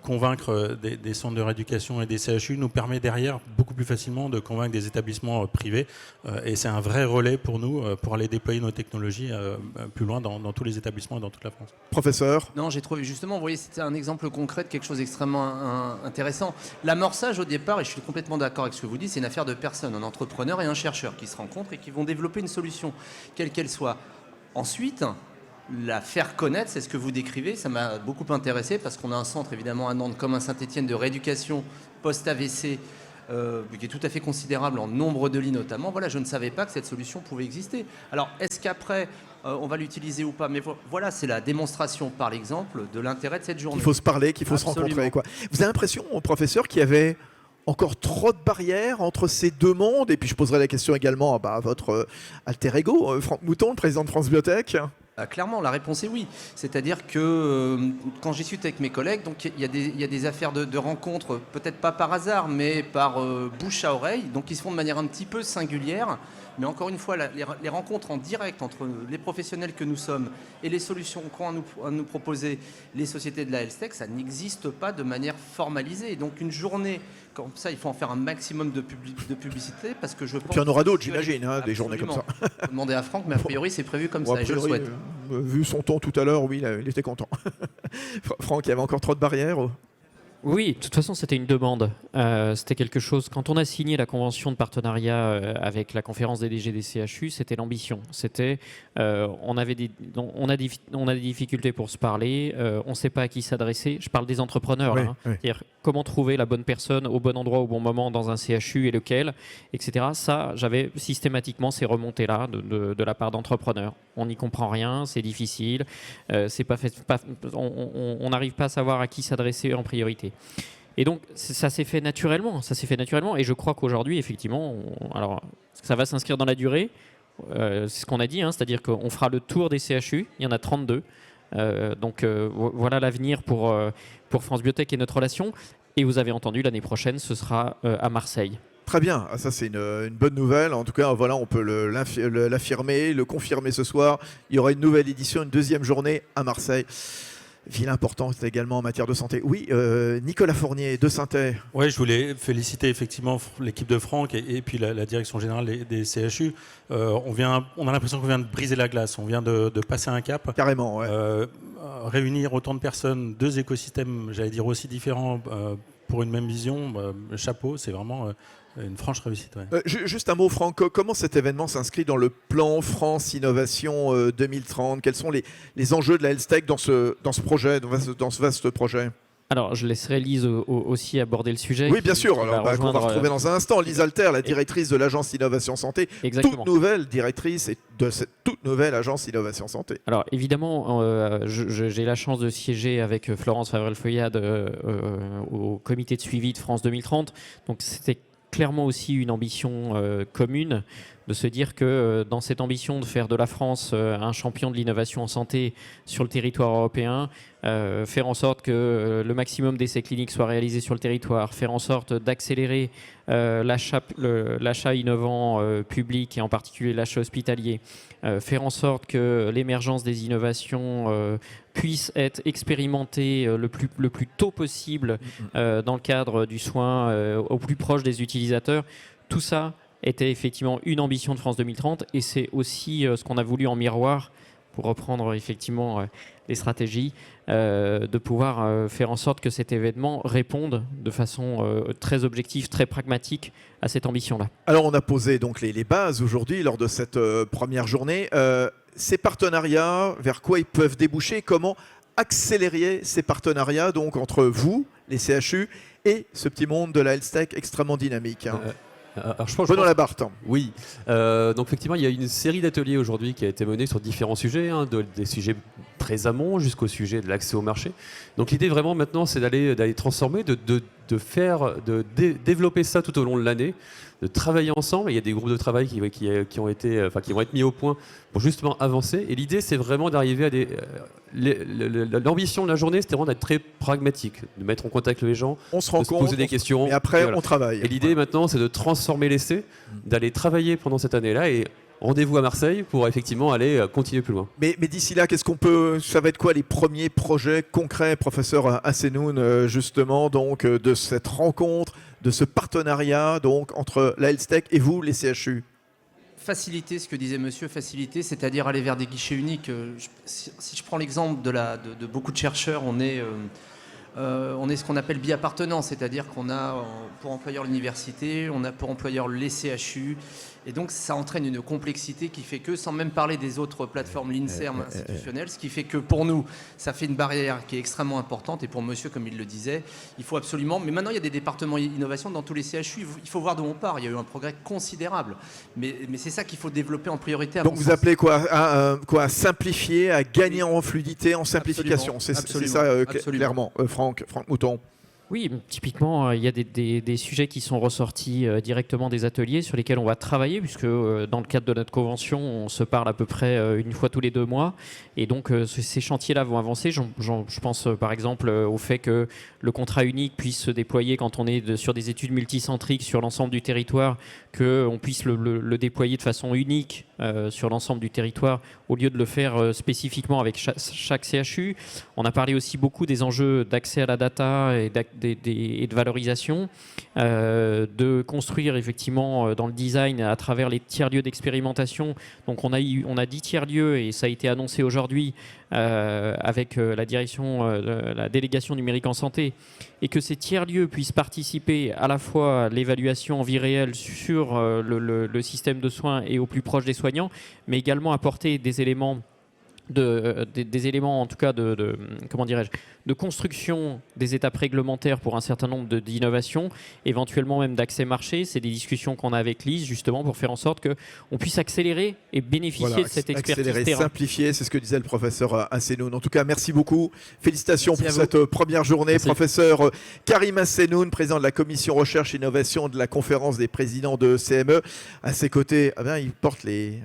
convaincre des centres de rééducation et des CHU nous permet derrière beaucoup plus facilement de convaincre des établissements privés. Et c'est un vrai relais pour nous pour aller déployer nos technologies plus loin dans tous les établissements et dans toute la France. Professeur? Non, j'ai trouvé justement, vous voyez, c'était un exemple concret de quelque chose d'extrêmement intéressant. L'amorçage au départ, et je suis complètement d'accord avec ce que vous dites, c'est une affaire de personnes, un entrepreneur et un chercheur qui se rencontrent et qui vont développer une solution, quelle qu'elle soit. Ensuite, la faire connaître, c'est ce que vous décrivez, ça m'a beaucoup intéressé parce qu'on a un centre évidemment à Nantes comme à Saint-Étienne de rééducation post-AVC qui est tout à fait considérable en nombre de lits notamment. Voilà, je ne savais pas que cette solution pouvait exister. Alors, est-ce qu'après, on va l'utiliser ou pas? Mais voilà, c'est la démonstration par l'exemple de l'intérêt de cette journée. Il faut se parler, qu'il faut Absolument. se rencontrer, quoi. Vous avez l'impression, professeur, qu'il y avait encore trop de barrières entre ces deux mondes? Et puis je poserai la question également à votre alter ego, Franck Mouton, le président de France Biotech. Clairement, la réponse est oui. C'est-à-dire que quand j'y suis avec mes collègues, donc il y a des affaires de rencontres, peut-être pas par hasard, mais par bouche à oreille, donc qui se font de manière un petit peu singulière. Mais encore une fois, les rencontres en direct entre les professionnels que nous sommes et les solutions qu'ont à nous proposer les sociétés de la health tech, ça n'existe pas de manière formalisée. Et donc une journée comme ça, il faut en faire un maximum de publicité parce que je pense. Puis il y en aura d'autres, j'imagine, des journées comme ça. Faut demander à Franck, mais a priori c'est prévu comme ça. Et je le souhaite. Vu son ton tout à l'heure, oui, il était content. Franck, il y avait encore trop de barrières? Oui, de toute façon, c'était une demande. C'était quelque chose. Quand on a signé la convention de partenariat avec la conférence des DG des CHU, c'était l'ambition. C'était, on a des difficultés pour se parler. On ne sait pas à qui s'adresser. Je parle des entrepreneurs. Oui, là, hein. oui. C'est-à-dire comment trouver la bonne personne au bon endroit au bon moment dans un CHU et lequel, etc. Ça, j'avais systématiquement ces remontées-là de la part d'entrepreneurs. On n'y comprend rien, c'est difficile. C'est pas fait, on n'arrive pas à savoir à qui s'adresser en priorité. Et donc, ça s'est fait naturellement. Et je crois qu'aujourd'hui, effectivement, alors, ça va s'inscrire dans la durée. C'est ce qu'on a dit, hein, c'est-à-dire qu'on fera le tour des CHU. Il y en a 32. Donc, voilà l'avenir pour France Biotech et notre relation. Et vous avez entendu, l'année prochaine, ce sera à Marseille. Très bien, ça c'est une bonne nouvelle. En tout cas, voilà, on peut l'affirmer, le confirmer ce soir. Il y aura une nouvelle édition, une deuxième journée à Marseille. Ville importante également en matière de santé. Oui, Nicolas Fournier de Saint-Étienne. Oui, je voulais féliciter effectivement l'équipe de Franck et puis la direction générale des CHU. On a l'impression qu'on vient de briser la glace, on vient de passer un cap. Carrément, ouais. Réunir autant de personnes, deux écosystèmes, j'allais dire aussi différents, pour une même vision, chapeau, c'est vraiment une franche réussite. Ouais. Juste un mot, Franck, comment cet événement s'inscrit dans le plan France Innovation 2030? Quels sont les enjeux de la health tech dans ce projet, dans ce vaste projet? Alors, je laisserai Lise aussi aborder le sujet. Oui, bien sûr. Qui Alors, va qu'on va retrouver dans un instant. Lise Alter, la directrice de l'agence Innovation Santé. Exactement. Toute nouvelle directrice de cette toute nouvelle agence Innovation Santé. Alors, évidemment, j'ai la chance de siéger avec Florence Favrel-Feuillade au comité de suivi de France 2030. Donc, c'était clairement aussi une ambition commune de se dire que dans cette ambition de faire de la France un champion de l'innovation en santé sur le territoire européen, faire en sorte que le maximum d'essais cliniques soient réalisés sur le territoire, faire en sorte d'accélérer l'achat innovant public et en particulier l'achat hospitalier, faire en sorte que l'émergence des innovations puisse être expérimentée le plus tôt possible dans le cadre du soin au plus proche des utilisateurs. Tout ça était effectivement une ambition de France 2030 et c'est aussi ce qu'on a voulu en miroir pour reprendre effectivement les stratégies, de pouvoir faire en sorte que cet événement réponde de façon très objective, très pragmatique à cette ambition-là. Alors on a posé donc les bases aujourd'hui lors de cette première journée. Ces partenariats, vers quoi ils peuvent déboucher? Comment accélérer ces partenariats donc entre vous, les CHU, et ce petit monde de la health tech extrêmement dynamique, hein. Alors, je pense- Benoît Labarthe. Oui, donc effectivement, il y a une série d'ateliers aujourd'hui qui a été menée sur différents sujets, hein, des sujets très amont jusqu'au sujet de l'accès au marché. Donc l'idée vraiment maintenant, c'est d'aller transformer, développer ça tout au long de l'année, de travailler ensemble. Il y a des groupes de travail qui vont être mis au point pour justement avancer. Et l'idée, c'est vraiment d'arriver à l'ambition de la journée, c'était vraiment d'être très pragmatique, de mettre en contact les gens, On se de se rencontre, poser des questions. et après, voilà. on travaille. Et l'idée maintenant, c'est de transformer l'essai, d'aller travailler pendant cette année-là et rendez-vous à Marseille pour effectivement aller continuer plus loin. Mais d'ici là, ça va être quoi les premiers projets concrets, professeur Assenoun, justement, donc, de cette rencontre, de ce partenariat donc, entre la Health et vous, les CHU? Faciliter, ce que disait monsieur, faciliter, c'est-à-dire aller vers des guichets uniques. Si je prends l'exemple de beaucoup de chercheurs, on est ce qu'on appelle bi-appartenant, c'est-à-dire qu'on a pour employeur l'université, on a pour employeur les CHU, et donc ça entraîne une complexité qui fait que, sans même parler des autres plateformes l'INSERM institutionnelles, ce qui fait que pour nous, ça fait une barrière qui est extrêmement importante, et pour monsieur, comme il le disait, il faut absolument... Mais maintenant, il y a des départements innovation dans tous les CHU, il faut voir d'où on part, il y a eu un progrès considérable, mais c'est ça qu'il faut développer en priorité. Donc vous appelez quoi à simplifier, à gagner en fluidité, en simplification. C'est ça clairement, Franck Mouton. Oui, typiquement, il y a des sujets qui sont ressortis directement des ateliers sur lesquels on va travailler, puisque dans le cadre de notre convention, on se parle à peu près une fois tous les 2 mois. Et donc, ces chantiers-là vont avancer. Je pense par exemple au fait que le contrat unique puisse se déployer quand on est sur des études multicentriques sur l'ensemble du territoire, qu'on puisse le déployer de façon unique sur l'ensemble du territoire, au lieu de le faire spécifiquement avec chaque CHU. On a parlé aussi beaucoup des enjeux d'accès à la data et de valorisation, de construire effectivement dans le design à travers les tiers-lieux d'expérimentation. Donc on a 10 tiers-lieux et ça a été annoncé aujourd'hui avec la direction de la délégation numérique en santé, et que ces tiers-lieux puissent participer à la fois à l'évaluation en vie réelle sur le système de soins et au plus proche des soignants, mais également apporter des éléments des éléments en tout cas comment dirais-je, de construction des étapes réglementaires pour un certain nombre d'innovations, éventuellement même d'accès marché. C'est des discussions qu'on a avec Lise justement pour faire en sorte qu'on puisse accélérer et bénéficier de cette expertise terrain. Simplifier, c'est ce que disait le professeur Assenoun. En tout cas, merci beaucoup. Félicitations pour cette première journée. Merci. Professeur Karim Assenoun, président de la commission recherche et innovation de la conférence des présidents de CME. À ses côtés, il porte les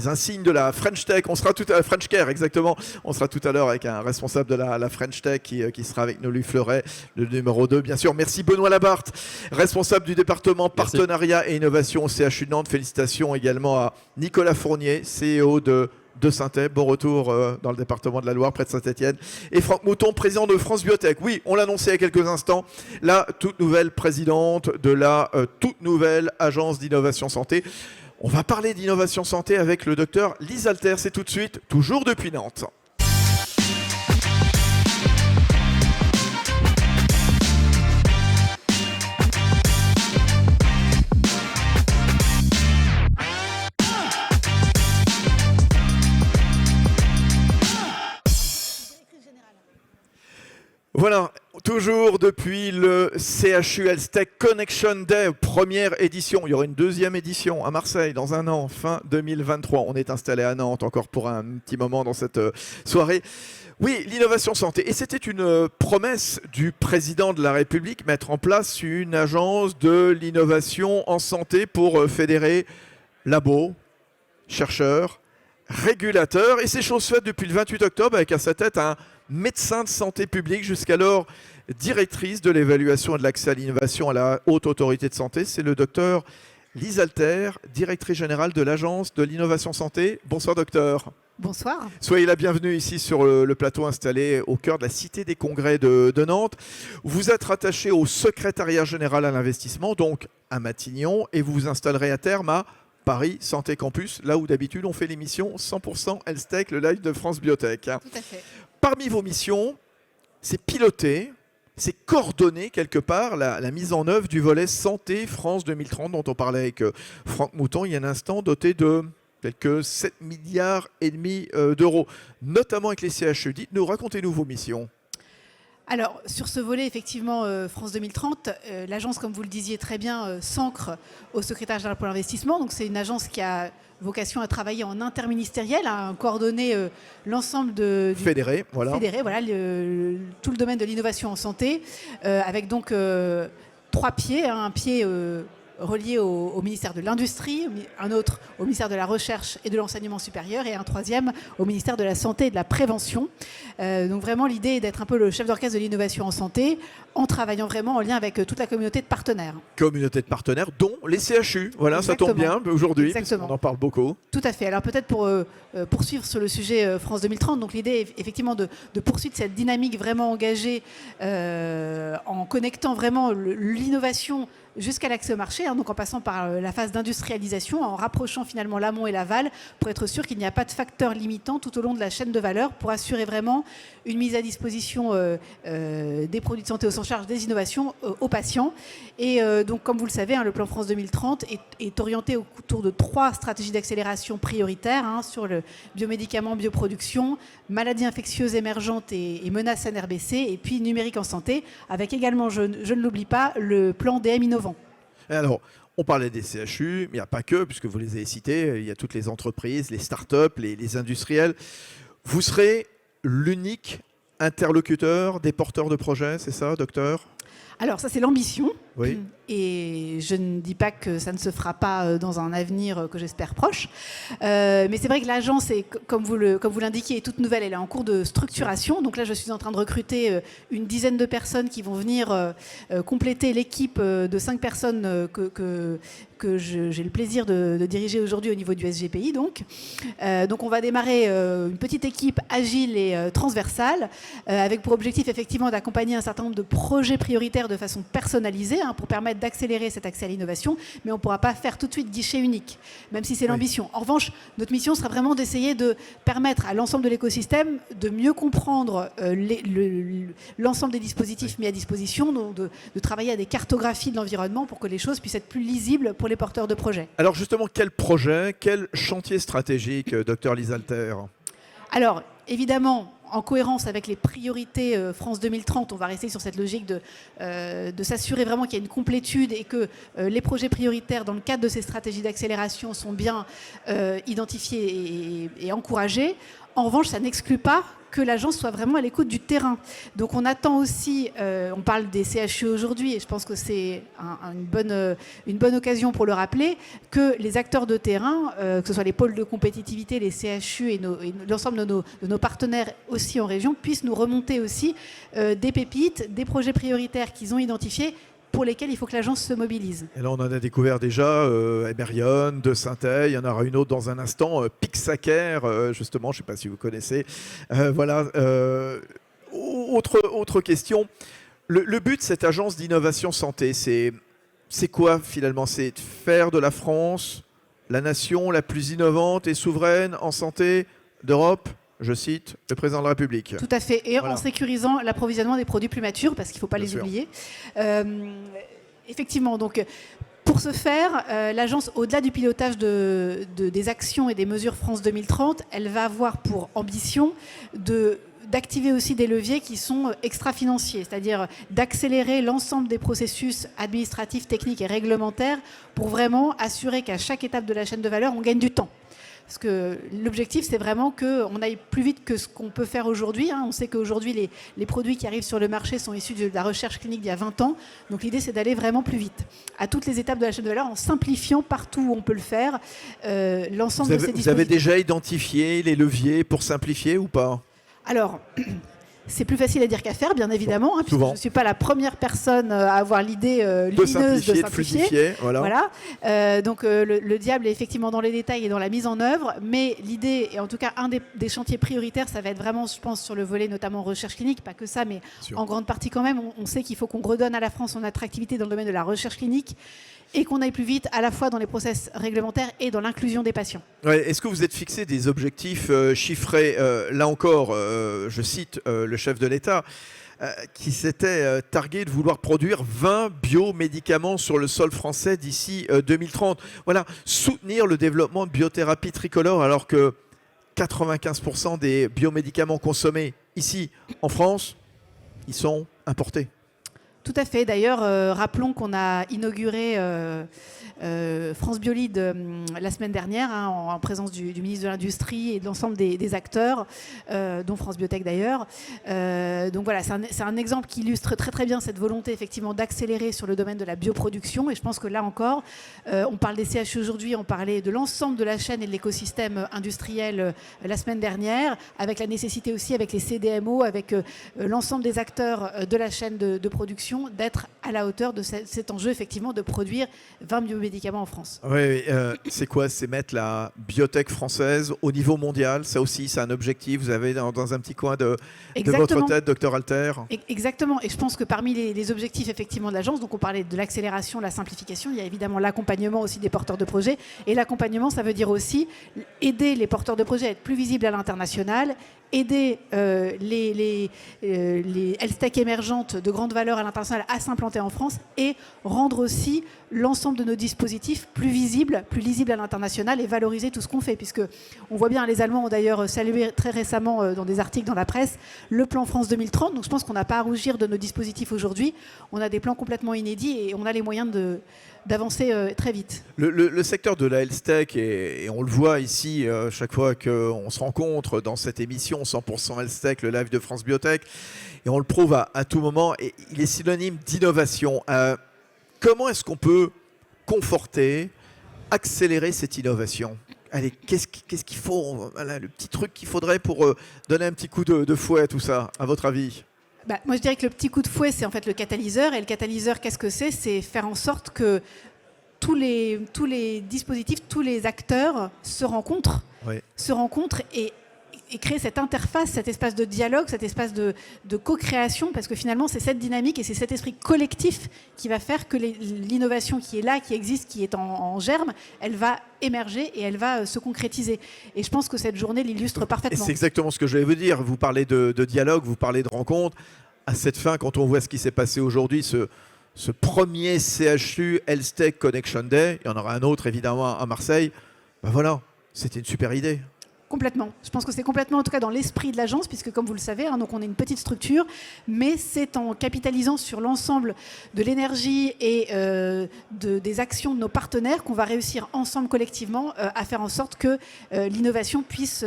insignes de la French Tech. On sera French Care, exactement. On sera tout à l'heure avec un responsable de la French Tech qui sera avec nous, Louis Fleuret, le numéro 2, bien sûr. Merci Benoît Labarthe, responsable du département partenariat et innovation au CHU de Nantes. Félicitations également à Nicolas Fournier, CEO de Syntec. Bon retour dans le département de la Loire, près de Saint-Étienne. Et Franck Mouton, président de France Biotech. Oui, on l'annonçait il y a quelques instants, la toute nouvelle présidente de la toute nouvelle agence d'innovation santé. On va parler d'innovation santé avec le docteur Lise Alter. C'est tout de suite, toujours depuis Nantes. Voilà, toujours depuis le CHU Health Tech Connection Day, première édition. Il y aura une deuxième édition à Marseille dans un an, fin 2023. On est installé à Nantes encore pour un petit moment dans cette soirée. Oui, l'innovation santé. Et c'était une promesse du président de la République, mettre en place une agence de l'innovation en santé pour fédérer labos, chercheurs, régulateurs. Et c'est chose faite depuis le 28 octobre avec à sa tête un médecin de santé publique, jusqu'alors directrice de l'évaluation et de l'accès à l'innovation à la Haute Autorité de Santé. C'est le docteur Lise Alter, directrice générale de l'Agence de l'innovation santé. Bonsoir docteur. Bonsoir. Soyez la bienvenue ici sur le plateau installé au cœur de la Cité des Congrès de Nantes. Vous êtes rattaché au secrétariat général à l'investissement, donc à Matignon, et vous vous installerez à terme à Paris Santé Campus, là où d'habitude on fait l'émission 100% Health Tech, le live de France Biotech. Tout à fait. Parmi vos missions, c'est piloter, c'est coordonner quelque part la mise en œuvre du volet Santé France 2030 dont on parlait avec Franck Mouton il y a un instant, doté de quelques 7,5 milliards d'euros, notamment avec les CHU. Dites-nous, racontez-nous vos missions. Alors, sur ce volet, effectivement, France 2030, l'agence, comme vous le disiez très bien, s'ancre au secrétaire général pour l'investissement. Donc, c'est une agence qui a vocation à travailler en interministériel, à coordonner l'ensemble Fédéré, voilà. Fédéré, voilà, tout le domaine de l'innovation en santé, avec donc 3 pieds, hein, un pied relié au ministère de l'Industrie, un autre au ministère de la Recherche et de l'Enseignement supérieur et un 3e au ministère de la Santé et de la Prévention. Donc vraiment, l'idée est d'être un peu le chef d'orchestre de l'innovation en santé en travaillant vraiment en lien avec toute la communauté de partenaires. Communauté de partenaires, dont les CHU. Voilà, Exactement. ça tombe bien aujourd'hui, Exactement. on en parle beaucoup. Tout à fait. Alors peut-être pour poursuivre sur le sujet France 2030, donc l'idée est effectivement de poursuivre cette dynamique vraiment engagée en connectant vraiment l'innovation jusqu'à l'accès au marché, hein, donc en passant par la phase d'industrialisation, en rapprochant finalement l'amont et l'aval, pour être sûr qu'il n'y a pas de facteurs limitants tout au long de la chaîne de valeur, pour assurer vraiment une mise à disposition des produits de santé au sens large, des innovations aux patients. Et donc, comme vous le savez, hein, le plan France 2030 est orienté autour de 3 stratégies d'accélération prioritaires, hein, sur le biomédicament, bioproduction, maladies infectieuses émergentes et menaces NRBC, et puis numérique en santé, avec également, je ne l'oublie pas, le plan DM innovant. Alors, on parlait des CHU, mais il n'y a pas que, puisque vous les avez cités, il y a toutes les entreprises, les startups, les industriels. Vous serez l'unique interlocuteur des porteurs de projets, c'est ça, docteur ? Alors ça, c'est l'ambition. Oui. Et je ne dis pas que ça ne se fera pas dans un avenir que j'espère proche. Mais c'est vrai que l'agence, comme vous l'indiquiez, est toute nouvelle. Elle est en cours de structuration. Donc là, je suis en train de recruter une dizaine de personnes qui vont venir compléter l'équipe de 5 personnes que j'ai le plaisir de diriger aujourd'hui au niveau du SGPI. Donc on va démarrer une petite équipe agile et transversale, avec pour objectif effectivement d'accompagner un certain nombre de projets prioritaires de façon personnalisée, hein, pour permettre d'accélérer cet accès à l'innovation, mais on ne pourra pas faire tout de suite guichet unique, même si c'est l'ambition. En revanche, notre mission sera vraiment d'essayer de permettre à l'ensemble de l'écosystème de mieux comprendre l'ensemble des dispositifs mis à disposition, donc de travailler à des cartographies de l'environnement pour que les choses puissent être plus lisibles pour les porteurs de projets. Alors justement, quel projet, quel chantier stratégique, docteur Lisalter ? Alors, évidemment, en cohérence avec les priorités France 2030, on va rester sur cette logique de s'assurer vraiment qu'il y a une complétude et que les projets prioritaires dans le cadre de ces stratégies d'accélération sont bien identifiés et encouragés. En revanche, ça n'exclut pas que l'agence soit vraiment à l'écoute du terrain. Donc on attend aussi, on parle des CHU aujourd'hui, et je pense que c'est une bonne occasion pour le rappeler, que les acteurs de terrain, que ce soit les pôles de compétitivité, les CHU et l'ensemble de nos partenaires aussi en région, puissent nous remonter aussi des pépites, des projets prioritaires qu'ils ont identifiés, pour lesquels il faut que l'agence se mobilise. Et là, on en a découvert déjà Emeryon, De Synthèse, il y en aura une autre dans un instant, Pixaker, justement, je ne sais pas si vous connaissez. Voilà. Autre question. Le but de cette agence d'innovation santé, c'est quoi finalement ? C'est de faire de la France la nation la plus innovante et souveraine en santé d'Europe ? Je cite le président de la République. Tout à fait. Et voilà, en sécurisant l'approvisionnement des produits plus matures, parce qu'il ne faut pas les oublier. Effectivement, donc, pour ce faire, l'agence, au-delà du pilotage des actions et des mesures France 2030, elle va avoir pour ambition d'activer aussi des leviers qui sont extra-financiers, c'est-à-dire d'accélérer l'ensemble des processus administratifs, techniques et réglementaires pour vraiment assurer qu'à chaque étape de la chaîne de valeur, on gagne du temps. Parce que l'objectif, c'est vraiment qu'on aille plus vite que ce qu'on peut faire aujourd'hui. On sait qu'aujourd'hui, les produits qui arrivent sur le marché sont issus de la recherche clinique d'il y a 20 ans. Donc l'idée, c'est d'aller vraiment plus vite, à toutes les étapes de la chaîne de valeur, en simplifiant partout où on peut le faire l'ensemble de ces dispositifs. Vous avez déjà identifié les leviers pour simplifier ou pas ? Alors, c'est plus facile à dire qu'à faire, bien évidemment, puisque je ne suis pas la première personne à avoir l'idée lumineuse de simplifier. De fluidifier, voilà. Donc le diable est effectivement dans les détails et dans la mise en œuvre, mais l'idée, et en tout cas un des chantiers prioritaires, ça va être vraiment, je pense, sur le volet notamment recherche clinique, pas que ça, mais en grande partie quand même. On sait qu'il faut qu'on redonne à la France son attractivité dans le domaine de la recherche clinique, et qu'on aille plus vite à la fois dans les process réglementaires et dans l'inclusion des patients. Ouais, est-ce que vous êtes fixé des objectifs chiffrés là encore, je cite le chef de l'État, qui s'était targué de vouloir produire 20 biomédicaments sur le sol français d'ici 2030. Voilà, soutenir le développement de biothérapie tricolore alors que 95% des biomédicaments consommés ici en France ils sont importés. Tout à fait. D'ailleurs, rappelons qu'on a inauguré France Biolide la semaine dernière, en présence du ministre de l'Industrie et de l'ensemble des acteurs, dont France Biotech d'ailleurs. Donc voilà, c'est un exemple qui illustre très très bien cette volonté effectivement d'accélérer sur le domaine de la bioproduction. Et je pense que là encore, on parle des CHU aujourd'hui, on parlait de l'ensemble de la chaîne et de l'écosystème industriel la semaine dernière, avec la nécessité aussi, avec les CDMO, avec l'ensemble des acteurs de la chaîne de production, d'être à la hauteur de cet enjeu effectivement de produire 20 biomédicaments en France. Oui, c'est quoi? C'est mettre la biotech française au niveau mondial. Ça aussi, c'est un objectif. Vous avez dans un petit coin de votre tête, Dr Alter. Exactement. Et je pense que parmi les objectifs effectivement de l'agence, donc on parlait de l'accélération, la simplification, il y a évidemment l'accompagnement aussi des porteurs de projets. Et l'accompagnement, ça veut dire aussi aider les porteurs de projets à être plus visibles à l'international, aider les health tech émergentes de grande valeur à l'international à s'implanter en France et rendre aussi l'ensemble de nos dispositifs plus visibles à l'international et valoriser tout ce qu'on fait. Puisque on voit bien, les Allemands ont d'ailleurs salué très récemment dans des articles dans la presse le plan France 2030. Donc je pense qu'on n'a pas à rougir de nos dispositifs aujourd'hui. On a des plans complètement inédits et on a les moyens d'avancer très vite. Le secteur de la health tech, et on le voit ici chaque fois qu'on se rencontre dans cette émission 100% health tech, le live de France Biotech, et on le prouve à tout moment, et il est synonyme d'innovation. Comment est-ce qu'on peut conforter, accélérer cette innovation? Allez, qu'est-ce qu'il faut, voilà, le petit truc qu'il faudrait pour donner un petit coup de fouet à tout ça, à votre avis? Moi, je dirais que le petit coup de fouet, c'est en fait le catalyseur. Et le catalyseur, qu'est-ce que c'est? C'est faire en sorte que tous les dispositifs, tous les acteurs se rencontrent et créer cette interface, cet espace de dialogue, cet espace de co-création, parce que finalement, c'est cette dynamique et c'est cet esprit collectif qui va faire que l'innovation qui est là, qui existe, qui est en germe, elle va émerger et elle va se concrétiser. Et je pense que cette journée l'illustre parfaitement. C'est exactement ce que je voulais vous dire. Vous parlez de dialogue, vous parlez de rencontre. À cette fin, quand on voit ce qui s'est passé aujourd'hui, ce premier CHU Health Tech Connection Day, il y en aura un autre évidemment à Marseille, ben voilà, c'était une super idée. Complètement. Je pense que c'est complètement, en tout cas, dans l'esprit de l'agence, puisque comme vous le savez, donc on est une petite structure, mais c'est en capitalisant sur l'ensemble de l'énergie et des actions de nos partenaires qu'on va réussir ensemble, collectivement, à faire en sorte que l'innovation puisse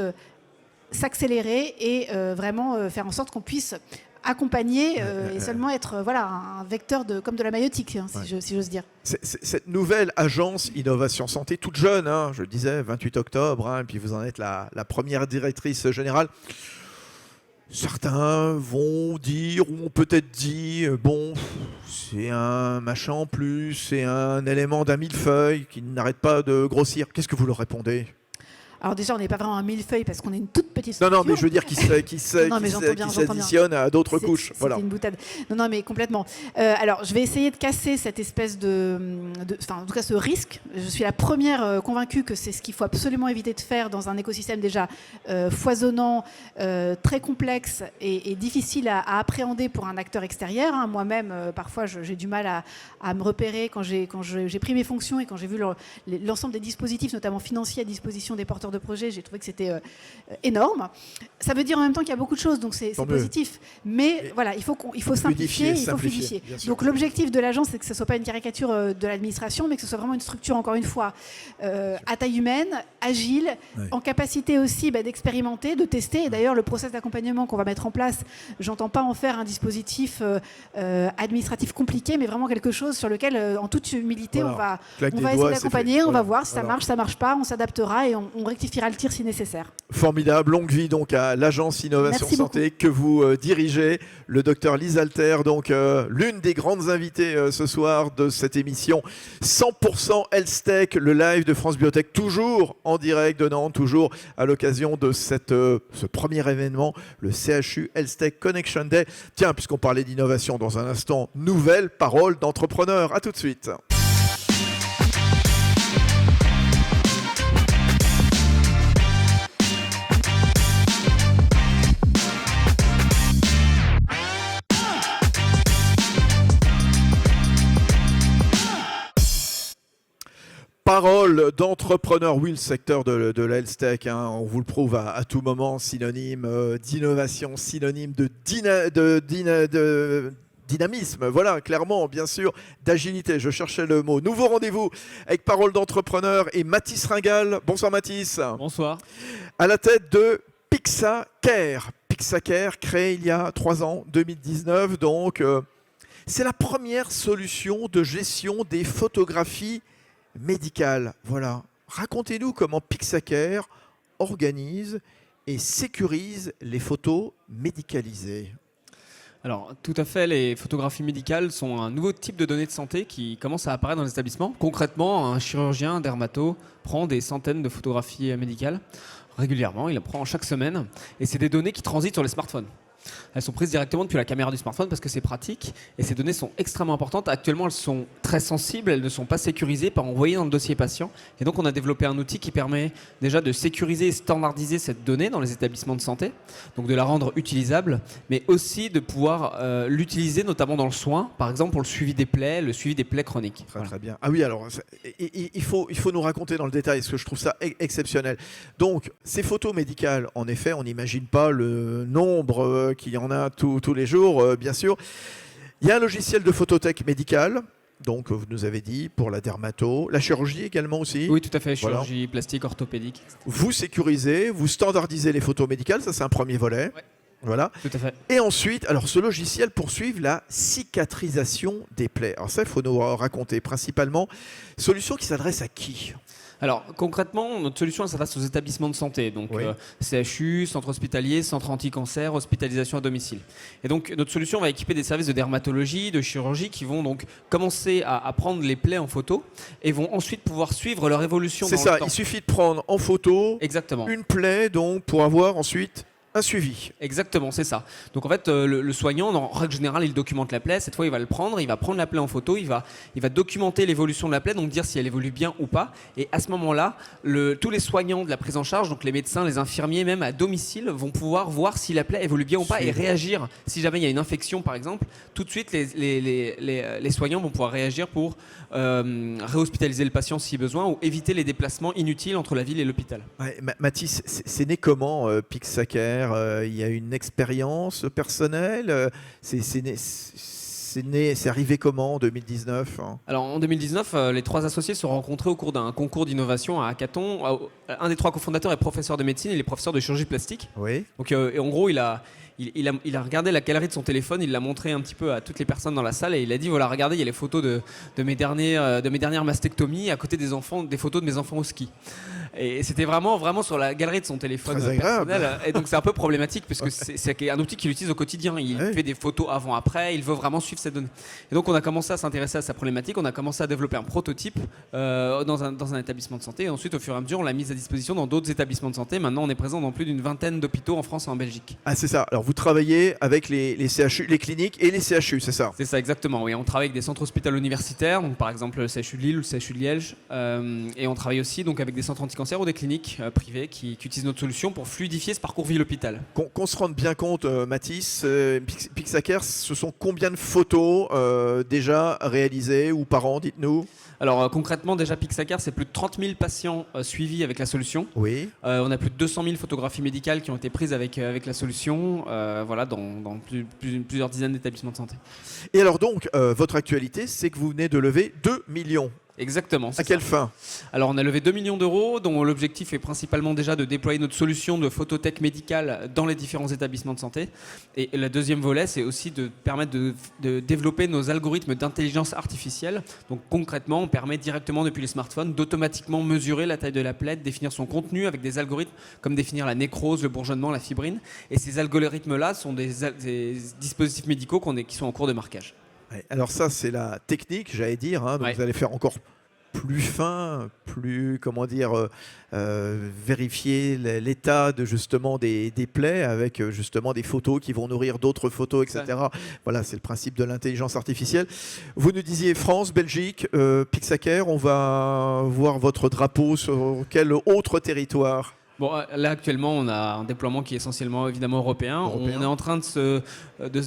s'accélérer et vraiment faire en sorte qu'on puisse accompagner et seulement être un vecteur comme de la maïeutique, si j'ose dire. Cette nouvelle agence Innovation Santé, toute jeune, je le disais, 28 octobre, et puis vous en êtes la première directrice générale. Certains vont dire, ou ont peut-être dit, bon, c'est un machin en plus, c'est un élément d'un millefeuille qui n'arrête pas de grossir. Qu'est-ce que vous leur répondez ? Alors déjà, on n'est pas vraiment un millefeuille parce qu'on est une toute petite structure. Non, mais je veux dire qui s'additionne à d'autres couches. Voilà. C'est une boutade. Non, mais complètement. Alors, je vais essayer de casser cette espèce en tout cas, ce risque. Je suis la première convaincue que c'est ce qu'il faut absolument éviter de faire dans un écosystème déjà foisonnant, très complexe et difficile à appréhender pour un acteur extérieur. Moi-même, parfois, j'ai du mal à me repérer quand j'ai pris mes fonctions et quand j'ai vu l'ensemble des dispositifs, notamment financiers, à disposition des porteurs de projets, j'ai trouvé que c'était énorme. Ça veut dire en même temps qu'il y a beaucoup de choses, donc c'est positif. Mais voilà, il faut simplifier, il faut fluidifier. Donc l'objectif de l'agence, c'est que ce ne soit pas une caricature de l'administration, mais que ce soit vraiment une structure, encore une fois, à taille humaine, agile, en capacité aussi d'expérimenter, de tester. Et d'ailleurs, le process d'accompagnement qu'on va mettre en place, j'entends pas en faire un dispositif administratif compliqué, mais vraiment quelque chose sur lequel, en toute humilité, on va essayer d'accompagner, on va voir si ça marche pas, on s'adaptera et on rectifiera le tir si nécessaire. Formidable, longue vie donc à l'agence Innovation Santé que vous dirigez, le docteur Lise Alter, donc l'une des grandes invitées ce soir de cette émission 100% Health Tech, le live de France Biotech, toujours en direct de Nantes, toujours à l'occasion de ce premier événement, le CHU Health Tech Connection Day. Tiens, puisqu'on parlait d'innovation dans un instant, nouvelle parole d'entrepreneur. À tout de suite. Parole d'entrepreneur, oui, le secteur de la health tech, hein, on vous le prouve à tout moment, synonyme d'innovation, synonyme de dynamisme, voilà, clairement, bien sûr, d'agilité, je cherchais le mot. Nouveau rendez-vous avec Parole d'entrepreneur et Mathis Ringal. Bonsoir Mathis. Bonsoir. À la tête de Pixacare. Pixacare, créé il y a 3 ans, 2019, donc c'est la première solution de gestion des photographies médicales. Voilà. Racontez-nous comment Pixacare organise et sécurise les photos médicalisées. Alors, tout à fait, les photographies médicales sont un nouveau type de données de santé qui commence à apparaître dans les établissements. Concrètement, un chirurgien, un dermato prend des centaines de photographies médicales régulièrement, il en prend chaque semaine, et c'est des données qui transitent sur les smartphones. Elles sont prises directement depuis la caméra du smartphone parce que c'est pratique et ces données sont extrêmement importantes. Actuellement, elles sont très sensibles, elles ne sont pas sécurisées, pas envoyées dans le dossier patient. Et donc, on a développé un outil qui permet déjà de sécuriser et standardiser cette donnée dans les établissements de santé, donc de la rendre utilisable, mais aussi de pouvoir l'utiliser notamment dans le soin, par exemple pour le suivi des plaies chroniques. Très bien. Ah oui, alors il faut nous raconter dans le détail parce que je trouve ça exceptionnel. Donc, ces photos médicales, en effet, on n'imagine pas le nombre qu'il y en a tous les jours, bien sûr. Il y a un logiciel de photothèque médicale, donc vous nous avez dit, pour la dermato, la chirurgie également aussi. Oui, tout à fait, Voilà. chirurgie plastique, orthopédique. Vous sécurisez, vous standardisez les photos médicales, ça c'est un premier volet. Ouais. Voilà. Tout à fait. Et ensuite, alors ce logiciel poursuit la cicatrisation des plaies. Alors ça, il faut nous raconter principalement. Solution qui s'adresse à qui ? Alors concrètement, notre solution elle s'adresse aux établissements de santé, donc Oui. CHU, centre hospitalier, centre anti-cancer, hospitalisation à domicile. Et donc notre solution va équiper des services de dermatologie, de chirurgie qui vont donc commencer à prendre les plaies en photo et vont ensuite pouvoir suivre leur évolution dans C'est ça, le temps. il suffit de prendre en photo Exactement. une plaie donc, pour avoir ensuite un suivi. Exactement, c'est ça. Donc en fait, le soignant, en règle générale, il documente la plaie. Cette fois, il va le prendre, il va prendre la plaie en photo, il va documenter l'évolution de la plaie, donc dire si elle évolue bien ou pas. Et à ce moment-là, tous les soignants de la prise en charge, donc les médecins, les infirmiers, même à domicile, vont pouvoir voir si la plaie évolue bien ou pas et réagir. Si jamais il y a une infection, par exemple, tout de suite, les soignants vont pouvoir réagir pour réhospitaliser le patient si besoin ou éviter les déplacements inutiles entre la ville et l'hôpital. Ouais, Mathis, c'est né comment Pixacare ? Il y a une expérience personnelle. C'est arrivé comment en 2019 ? Alors en 2019, les 3 associés se sont rencontrés au cours d'un concours d'innovation à Hackathon. Un des 3 cofondateurs est professeur de médecine, il est professeur de chirurgie plastique. Oui. Donc et en gros, il a regardé la galerie de son téléphone, il l'a montré un petit peu à toutes les personnes dans la salle et il a dit voilà, regardez, il y a les photos de mes dernières mastectomies à côté des photos de mes enfants au ski. Et c'était vraiment sur la galerie de son téléphone personnel. Et donc c'est un peu problématique parce que c'est un outil qu'il utilise au quotidien. Il fait des photos avant-après, il veut vraiment suivre cette donnée. Et donc on a commencé à s'intéresser à sa problématique, on a commencé à développer un prototype dans un établissement de santé. Et ensuite, au fur et à mesure, on l'a mis à disposition dans d'autres établissements de santé. Maintenant, on est présent dans plus d'une vingtaine d'hôpitaux en France et en Belgique. Ah, c'est ça. Alors vous travaillez avec les CHU, les cliniques et les CHU, c'est ça ? C'est ça, exactement. Oui, on travaille avec des centres hospitalo-universitaires, donc par exemple le CHU de Lille ou le CHU de Liège. Et on travaille aussi donc avec des centres anti-cancer ou des cliniques privées qui utilisent notre solution pour fluidifier ce parcours ville-hôpital. Qu'on se rende bien compte, Mathis, Pixacare, ce sont combien de photos déjà réalisées ou par an, dites-nous ? Alors concrètement, déjà Pixacare, c'est plus de 30 000 patients suivis avec la solution. Oui. On a plus de 200 000 photographies médicales qui ont été prises avec la solution, voilà, dans plusieurs dizaines d'établissements de santé. Et alors donc, votre actualité, c'est que vous venez de lever 2 millions. Exactement. À quelle fin ? Alors on a levé 2 millions d'euros, dont l'objectif est principalement déjà de déployer notre solution de photothèque médicale dans les différents établissements de santé. Et le deuxième volet, c'est aussi de permettre de développer nos algorithmes d'intelligence artificielle. Donc concrètement, on permet directement depuis les smartphones d'automatiquement mesurer la taille de la plaie, de définir son contenu avec des algorithmes comme définir la nécrose, le bourgeonnement, la fibrine. Et ces algorithmes-là sont des dispositifs médicaux qui sont en cours de marquage. Alors ça, c'est la technique, j'allais dire. Donc vous allez faire encore plus fin, plus, comment dire, vérifier l'état de justement des plaies avec justement des photos qui vont nourrir d'autres photos, etc. Voilà, c'est le principe de l'intelligence artificielle. Vous nous disiez France, Belgique, Pixacare, on va voir votre drapeau sur quel autre territoire ? Bon, là actuellement, on a un déploiement qui est essentiellement évidemment européen. On est en train de se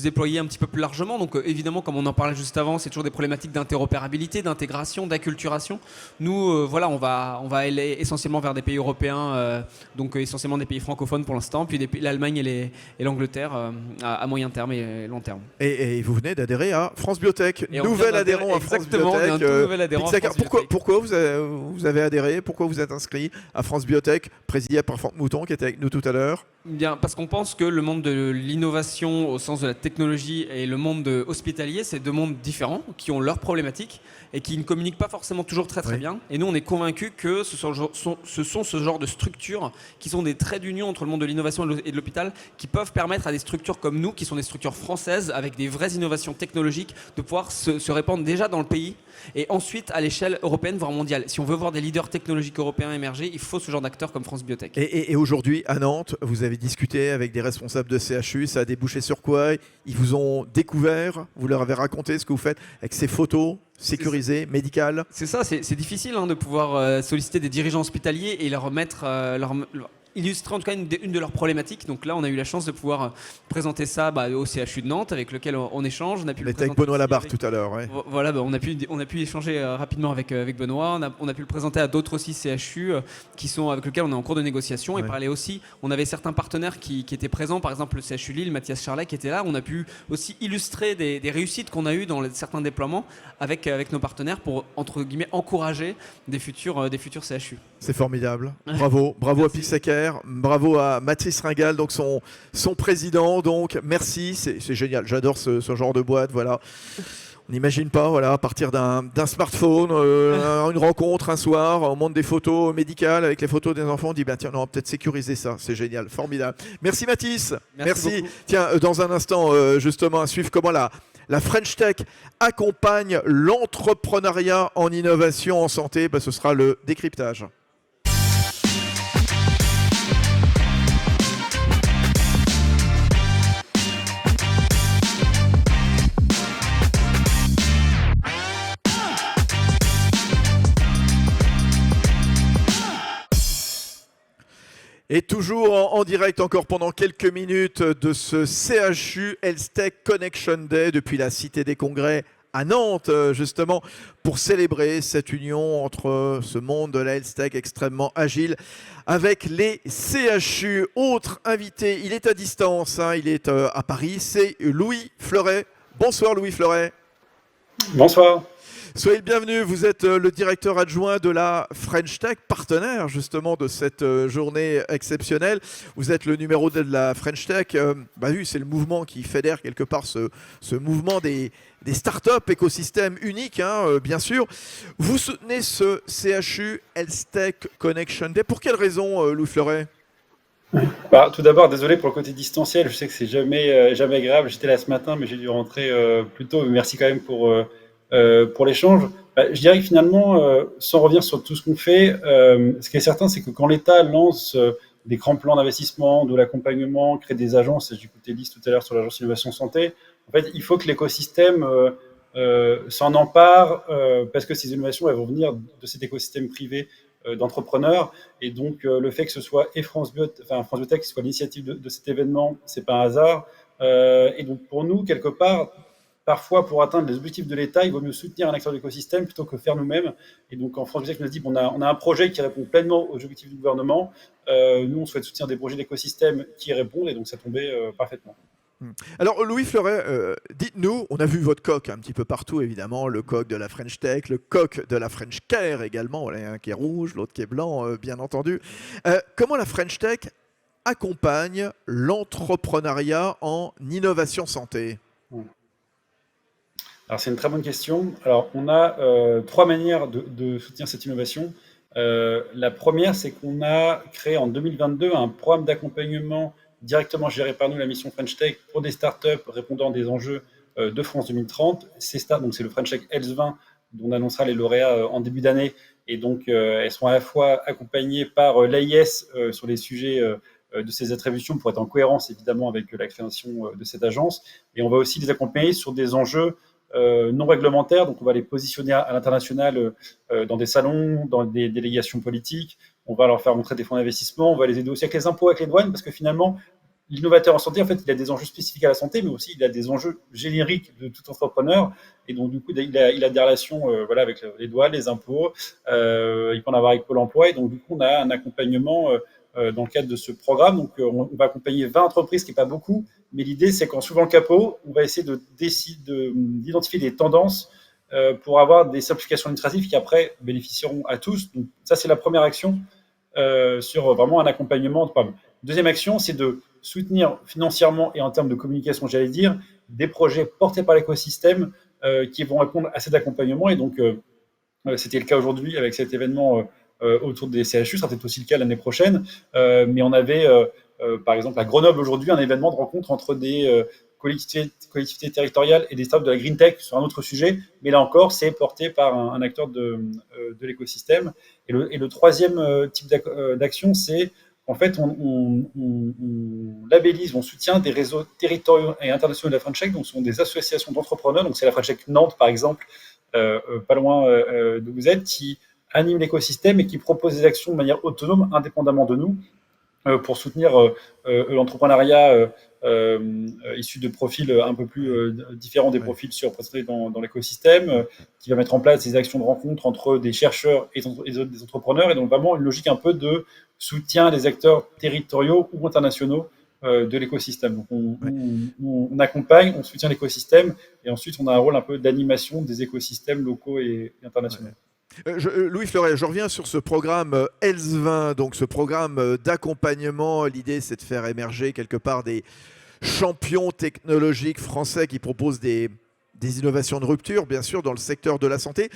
déployer un petit peu plus largement. Donc évidemment, comme on en parlait juste avant, c'est toujours des problématiques d'interopérabilité, d'intégration, d'acculturation. Nous, voilà, on va aller essentiellement vers des pays européens, donc essentiellement des pays francophones pour l'instant, puis l'Allemagne et l'Angleterre à moyen terme et long terme. Et vous venez d'adhérer à France Biotech, Et on nouvel vient adhérent à France exactement, Biotech. on est un tout nouvel adhérent à France Biotech. Pourquoi vous avez adhéré? Pourquoi vous êtes inscrit à France Biotech, présidé par Franck Mouton qui était avec nous tout à l'heure? Bien, parce qu'on pense que le monde de l'innovation au sens de la technologie et le monde hospitalier, c'est deux mondes différents qui ont leurs problématiques et qui ne communiquent pas forcément toujours très bien. Et nous, on est convaincus que ce sont ce genre de structures qui sont des traits d'union entre le monde de l'innovation et de l'hôpital qui peuvent permettre à des structures comme nous, qui sont des structures françaises avec des vraies innovations technologiques, de pouvoir se répandre déjà dans le pays et ensuite à l'échelle européenne, voire mondiale. Si on veut voir des leaders technologiques européens émerger, il faut ce genre d'acteurs comme France Biotech. Et aujourd'hui, à Nantes, vous avez discuté avec des responsables de CHU, ça a débouché sur quoi? Ils vous ont découvert, vous leur avez raconté ce que vous faites avec ces photos sécurisées, médicales? C'est ça, c'est difficile de pouvoir solliciter des dirigeants hospitaliers et leur mettre... illustrer en tout cas une de leurs problématiques. Donc là, on a eu la chance de pouvoir présenter ça au CHU de Nantes, avec lequel on échange. On a pu le présenter avec Benoît Labarre tout à l'heure. Ouais. Voilà, on a pu échanger rapidement avec Benoît. On a pu le présenter à d'autres aussi CHU avec lesquels on est en cours de négociation. Et parler aussi, on avait certains partenaires qui étaient présents, par exemple le CHU Lille, Mathias Charlet qui était là. On a pu aussi illustrer des réussites qu'on a eues dans certains déploiements avec nos partenaires pour, entre guillemets, encourager des futurs CHU. C'est formidable. Bravo à Pixaker. Bravo à Mathis Ringal, donc son président. Donc merci, c'est génial. J'adore ce genre de boîte. Voilà. On n'imagine pas, à partir d'un smartphone, une rencontre un soir, on monte des photos médicales avec les photos des enfants. On dit tiens, on va peut-être sécuriser ça. C'est génial, formidable. Merci Mathis. Merci. Tiens, dans un instant, justement, à suivre comment la French Tech accompagne l'entrepreneuriat en innovation en santé. Ce sera le décryptage. Et toujours en direct encore pendant quelques minutes de ce CHU Health Tech Connection Day depuis la Cité des Congrès à Nantes, justement, pour célébrer cette union entre ce monde de la Health Tech extrêmement agile avec les CHU. Autre invité, il est à distance, il est à Paris, c'est Louis Fleuret. Bonsoir Louis Fleuret. Bonsoir. Soyez le bienvenu, vous êtes le directeur adjoint de la French Tech, partenaire justement de cette journée exceptionnelle. Vous êtes le numéro 2 de la French Tech. Oui, c'est le mouvement qui fédère quelque part ce mouvement des startups, écosystème unique, bien sûr. Vous soutenez ce CHU Health Tech Connection Day. Pour quelle raison, Louis Fleuret ? Tout d'abord, désolé pour le côté distanciel. Je sais que c'est jamais agréable. J'étais là ce matin, mais j'ai dû rentrer plus tôt. Merci quand même pour l'échange. Je dirais que finalement, sans revenir sur tout ce qu'on fait, ce qui est certain, c'est que quand l'État lance des grands plans d'investissement, de l'accompagnement, crée des agences, j'ai écouté Lise tout à l'heure sur l'agence Innovation Santé, en fait, il faut que l'écosystème s'en empare parce que ces innovations, elles vont venir de cet écosystème privé d'entrepreneurs. Et donc, le fait que ce soit France Biotech qui soit l'initiative de cet événement, c'est pas un hasard. Et donc, pour nous, quelque part, parfois, pour atteindre les objectifs de l'État, il vaut mieux soutenir un acteur de l'écosystème plutôt que faire nous-mêmes. Et donc, en France Biotech, on a dit qu'on a un projet qui répond pleinement aux objectifs du gouvernement. Nous, on souhaite soutenir des projets d'écosystème qui y répondent, et donc ça tombait parfaitement. Alors, Louis Fleuret, dites-nous, on a vu votre coq un petit peu partout, évidemment, le coq de la French Tech, le coq de la French Care également, voilà, un qui est rouge, l'autre qui est blanc, bien entendu. Comment la French Tech accompagne l'entrepreneuriat en innovation santé ? Alors, c'est une très bonne question. Alors, on a 3 manières de soutenir cette innovation. La première, c'est qu'on a créé en 2022 un programme d'accompagnement directement géré par nous, la mission French Tech, pour des startups répondant à des enjeux de France 2030. Donc c'est le French Tech Health 20, dont on annoncera les lauréats en début d'année. Et donc, elles seront à la fois accompagnées par l'AIS sur les sujets de ces attributions pour être en cohérence, évidemment, avec la création de cette agence. Et on va aussi les accompagner sur des enjeux non réglementaires. Donc, on va les positionner à l'international dans des salons, dans des délégations politiques, on va leur faire montrer des fonds d'investissement, on va les aider aussi avec les impôts, avec les douanes, parce que finalement, l'innovateur en santé, en fait, il a des enjeux spécifiques à la santé, mais aussi il a des enjeux génériques de tout entrepreneur. Et donc, du coup, il a des relations avec les douanes, les impôts, il peut en avoir avec Pôle emploi. Et donc, du coup, on a un accompagnement dans le cadre de ce programme. Donc, on va accompagner 20 entreprises, ce qui n'est pas beaucoup, mais l'idée, c'est qu'en soulevant le capot, on va essayer d'identifier des tendances pour avoir des simplifications administratives qui, après, bénéficieront à tous. Donc, ça, c'est la première action sur vraiment un accompagnement de programme. Deuxième action, c'est de soutenir financièrement et en termes de communication, j'allais dire, des projets portés par l'écosystème qui vont répondre à cet accompagnement. Et donc, c'était le cas aujourd'hui avec cet événement autour des CHU, ce sera peut-être aussi le cas l'année prochaine. Mais on avait, par exemple, à Grenoble aujourd'hui, un événement de rencontre entre des collectivités territoriales et des startups de la Green Tech sur un autre sujet. Mais là encore, c'est porté par un acteur de l'écosystème. Et le troisième type d'action, c'est en fait, on labellise, on soutient des réseaux territoriaux et internationaux de la French Tech, donc ce sont des associations d'entrepreneurs, donc c'est la French Tech Nantes par exemple, pas loin d'où vous êtes, qui animent l'écosystème et qui proposent des actions de manière autonome, indépendamment de nous, pour soutenir l'entrepreneuriat issu de profils un peu plus différents des profils représentés dans l'écosystème, qui va mettre en place des actions de rencontre entre des chercheurs et des entrepreneurs, et donc vraiment une logique un peu de soutien des acteurs territoriaux ou internationaux de l'écosystème. Donc on accompagne, on soutient l'écosystème, et ensuite on a un rôle un peu d'animation des écosystèmes locaux et internationaux. Louis Fleuret, je reviens sur ce programme ELS20, donc ce programme d'accompagnement. L'idée, c'est de faire émerger quelque part des champions technologiques français qui proposent des innovations de rupture, bien sûr, dans le secteur de la santé.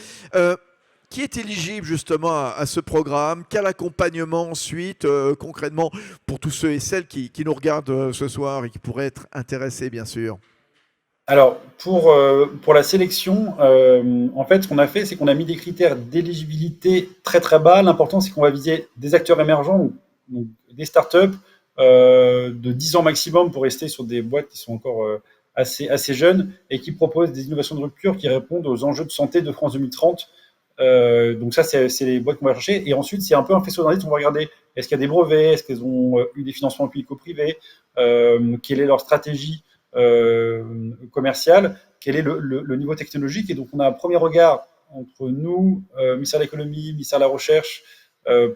Qui est éligible justement à ce programme? Quel accompagnement ensuite, concrètement, pour tous ceux et celles qui nous regardent ce soir et qui pourraient être intéressés, bien sûr? Alors, pour la sélection, en fait, ce qu'on a fait, c'est qu'on a mis des critères d'éligibilité très très bas. L'important, c'est qu'on va viser des acteurs émergents, donc des startups de 10 ans maximum pour rester sur des boîtes qui sont encore assez jeunes et qui proposent des innovations de rupture qui répondent aux enjeux de santé de France 2030. Donc ça, c'est les boîtes qu'on va chercher. Et ensuite, c'est un peu un faisceau d'indices. On va regarder, est-ce qu'il y a des brevets, est-ce qu'elles ont eu des financements publico-privés, quelle est leur stratégie commerciale, quel est le niveau technologique. Et donc, on a un premier regard entre nous, ministère de l'économie, ministère de la recherche,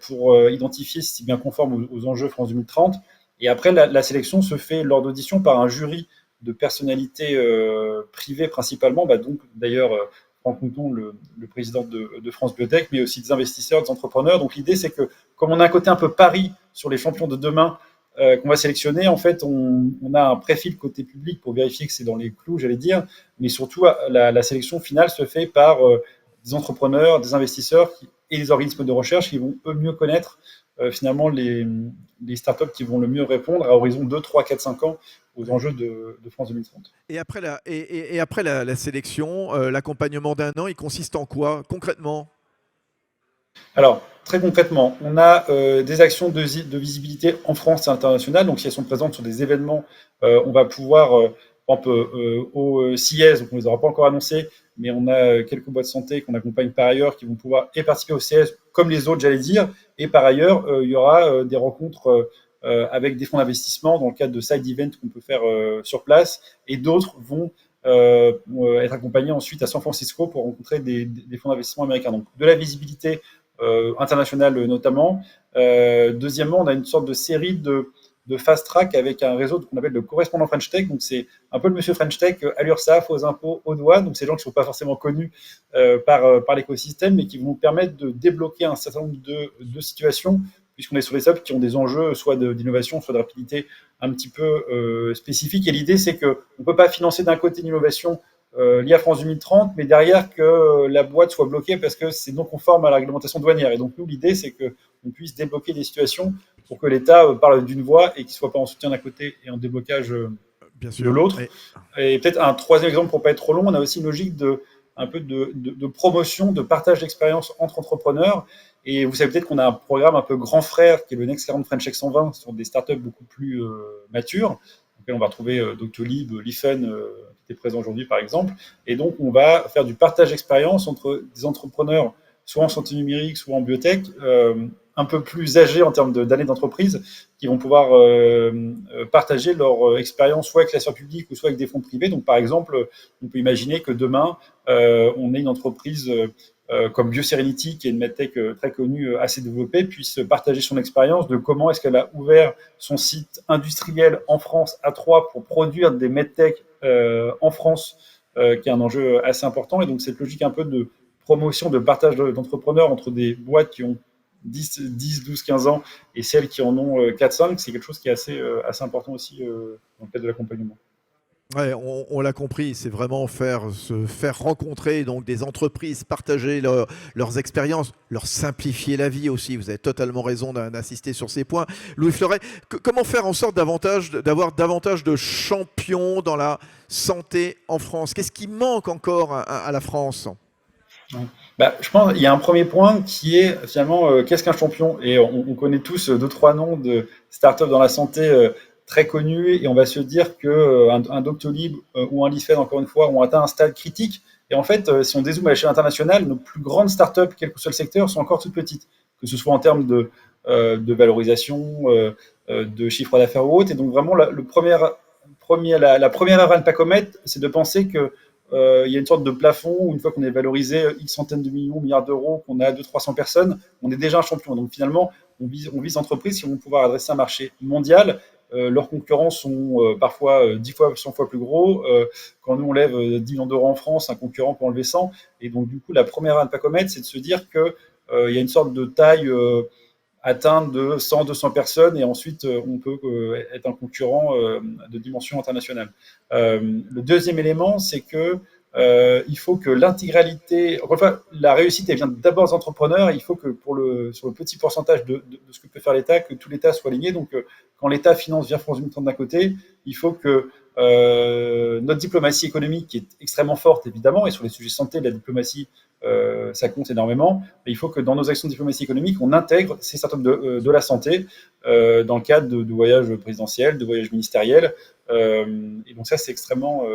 pour identifier si c'est bien conforme aux enjeux France 2030. Et après, la sélection se fait lors d'audition par un jury de personnalités privées principalement, donc d'ailleurs Franck Mouton, le président de France Biotech, mais aussi des investisseurs, des entrepreneurs. Donc l'idée, c'est que comme on a un côté un peu pari sur les champions de demain qu'on va sélectionner, en fait, on a un préfil côté public pour vérifier que c'est dans les clous, j'allais dire, mais surtout, la sélection finale se fait par des entrepreneurs, des investisseurs et des organismes de recherche qui vont eux mieux connaître finalement les startups qui vont le mieux répondre à horizon 2, 3, 4, 5 ans aux enjeux de France 2030. Et après la sélection, l'accompagnement d'un an, il consiste en quoi concrètement? Alors, très concrètement, on a des actions de visibilité en France et internationale. Donc, si elles sont présentes sur des événements, on va pouvoir, par exemple, au CIES, donc on ne les aura pas encore annoncés, mais on a quelques boîtes de santé qu'on accompagne par ailleurs qui vont pouvoir participer au CIES comme les autres, j'allais dire. Et par ailleurs, il y aura des rencontres avec des fonds d'investissement dans le cadre de side events qu'on peut faire sur place. Et d'autres vont être accompagnés ensuite à San Francisco pour rencontrer des fonds d'investissement américains. Donc, de la visibilité internationale notamment. Deuxièmement, on a une sorte de série de fast track avec un réseau qu'on appelle le correspondant French Tech. Donc, c'est un peu le monsieur French Tech à l'URSSAF, aux impôts, aux douanes. Donc, c'est des gens qui ne sont pas forcément connus par l'écosystème, mais qui vont nous permettre de débloquer un certain nombre de situations, puisqu'on est sur les subs qui ont des enjeux soit d'innovation, soit de rapidité un petit peu spécifiques. Et l'idée, c'est qu'on ne peut pas financer d'un côté l'innovation liée à France 2030, mais derrière que la boîte soit bloquée parce que c'est non conforme à la réglementation douanière. Et donc, nous, l'idée, c'est qu'on puisse débloquer des situations pour que l'État parle d'une voix et qu'il ne soit pas en soutien d'un côté et en déblocage de l'autre. Et peut-être un troisième exemple pour ne pas être trop long, on a aussi une logique un peu de promotion, de partage d'expérience entre entrepreneurs. Et vous savez peut-être qu'on a un programme un peu grand frère qui est le Next 40 French Tech 120 sur des startups beaucoup plus matures. On va retrouver Doctolib, Lifen, qui était présent aujourd'hui par exemple. Et donc, on va faire du partage d'expérience entre des entrepreneurs, soit en santé numérique, soit en biotech, un peu plus âgés en termes d'années d'entreprise, qui vont pouvoir partager leur expérience soit avec la sphère publique ou soit avec des fonds privés. Donc, par exemple, on peut imaginer que demain, on ait une entreprise comme BioSerenity, qui est une medtech très connue, assez développée, puisse partager son expérience de comment est-ce qu'elle a ouvert son site industriel en France à Troyes pour produire des medtech en France, qui est un enjeu assez important. Et donc, cette logique un peu de promotion, de partage d'entrepreneurs entre des boîtes qui ont 10, 12, 15 ans et celles qui en ont 4-5, c'est quelque chose qui est assez important aussi dans le cadre de l'accompagnement. Ouais, on l'a compris, c'est vraiment se faire rencontrer donc des entreprises, partager leurs expériences, leur simplifier la vie aussi. Vous avez totalement raison d'insister sur ces points. Louis Fleuret, comment faire en sorte d'avoir davantage de champions dans la santé en France? Qu'est-ce qui manque encore à la France? Je pense qu'il y a un premier point qui est finalement qu'est-ce qu'un champion? Et on connaît tous 2-3 noms de startups dans la santé très connus, et on va se dire qu'un Doctolib ou un Lisfed, encore une fois, ont atteint un stade critique. Et en fait, si on dézoome à l'échelle internationale, nos plus grandes startups, quel que soit le secteur, sont encore toutes petites, que ce soit en termes de valorisation, de chiffre d'affaires ou autre. Et donc vraiment, la première erreur à ne pas commettre, c'est de penser que il y a une sorte de plafond où, une fois qu'on est valorisé X centaines de millions, milliards d'euros, qu'on a 200-300 personnes, on est déjà un champion. Donc finalement, on vise entreprises qui vont pouvoir adresser un marché mondial. Leurs concurrents sont parfois 10 fois, 100 fois plus gros. Quand nous, on lève 10 millions d'euros en France, un concurrent peut en lever 100. Et donc, du coup, la première à ne pas commettre, c'est de se dire qu'il y a une sorte de taille atteinte de 100, 200 personnes, et ensuite, on peut être un concurrent de dimension internationale. Le deuxième élément, c'est que il faut que l'intégralité, encore une fois, la réussite, elle vient d'abord des entrepreneurs. Il faut que sur le petit pourcentage de ce que peut faire l'État, que tout l'État soit aligné. Donc, quand l'État finance via France 2030 d'un côté, il faut que notre diplomatie économique, qui est extrêmement forte évidemment, et sur les sujets santé, la diplomatie, ça compte énormément, mais il faut que dans nos actions de diplomatie économique, on intègre ces startups de la santé dans le cadre de voyages présidentiels, de voyages ministériels. Et donc ça, c'est extrêmement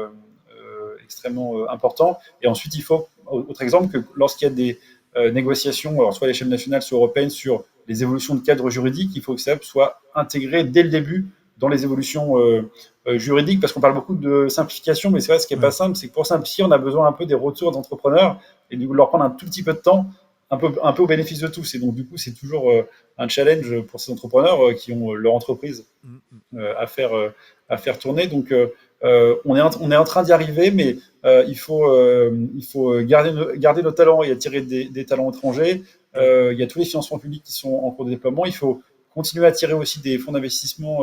important. Et ensuite, il faut, autre exemple, que lorsqu'il y a des négociations, alors soit à l'échelle nationale, soit européenne, sur les évolutions de cadre juridique, il faut que ça soit intégré dès le début dans les évolutions juridiques, parce qu'on parle beaucoup de simplification, mais c'est vrai, ce qui n'est pas simple, c'est que pour simplifier, on a besoin un peu des retours d'entrepreneurs et de leur prendre un tout petit peu de temps, un peu au bénéfice de tous. Et donc, du coup, c'est toujours un challenge pour ces entrepreneurs qui ont leur entreprise à faire tourner. Donc, on est en train d'y arriver, mais il faut garder nos talents et attirer des talents étrangers. Il y a tous les financements publics qui sont en cours de déploiement. Il faut continuer à attirer aussi des fonds d'investissement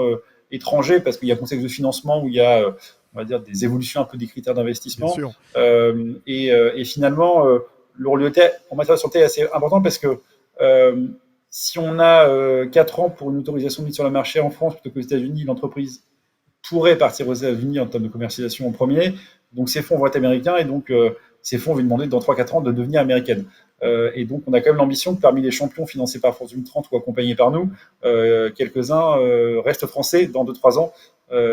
étrangers, parce qu'il y a un contexte de financement où il y a, on va dire, des évolutions un peu des critères d'investissement. Et finalement, le rôle de l'État en matière de santé est assez important, parce que si on a 4 ans pour une autorisation de mise sur le marché en France plutôt qu'aux États-Unis, l'entreprise pourrait partir aux États-Unis en termes de commercialisation en premier. Donc ces fonds vont être américains, et donc ces fonds vont demander dans 3-4 ans de devenir américaines. Et donc on a quand même l'ambition que parmi les champions financés par France 2030 ou accompagnés par nous, quelques-uns restent français dans 2-3 ans.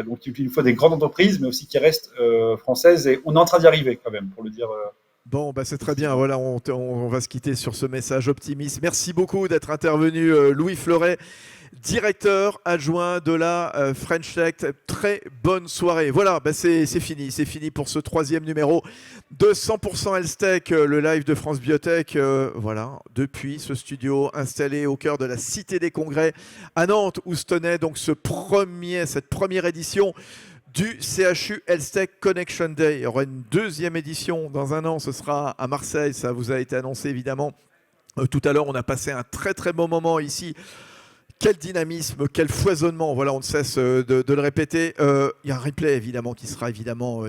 Donc il nous faut des grandes entreprises, mais aussi qui restent françaises, et on est en train d'y arriver quand même, pour le dire. Bon, c'est très bien. Voilà, on va se quitter sur ce message optimiste. Merci beaucoup d'être intervenu, Louis Fleuret, directeur adjoint de la French Tech. Très bonne soirée. Voilà, c'est fini pour ce 3e numéro de 100% Health Tech, le live de France Biotech. Voilà, depuis ce studio installé au cœur de la Cité des Congrès à Nantes, où se tenait donc cette première édition du CHU Health Tech Connection Day. Il y aura une 2e édition dans un an, ce sera à Marseille, ça vous a été annoncé évidemment. Tout à l'heure, on a passé un très très bon moment ici. Quel dynamisme, quel foisonnement, voilà, on ne cesse de le répéter. Il y a un replay évidemment qui sera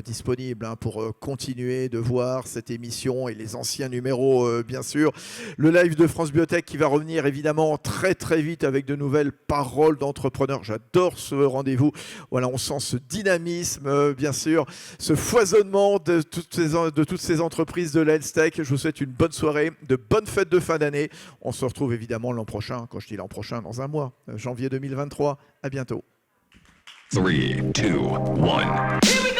disponible pour continuer de voir cette émission et les anciens numéros bien sûr. Le live de France Biotech qui va revenir évidemment très très vite avec de nouvelles paroles d'entrepreneurs. J'adore ce rendez-vous. Voilà, on sent ce dynamisme bien sûr, ce foisonnement de toutes ces entreprises de la Health Tech. Je vous souhaite une bonne soirée, de bonnes fêtes de fin d'année. On se retrouve évidemment l'an prochain, quand je dis l'an prochain, dans un mois. Janvier 2023. À bientôt. 3, 2, 1.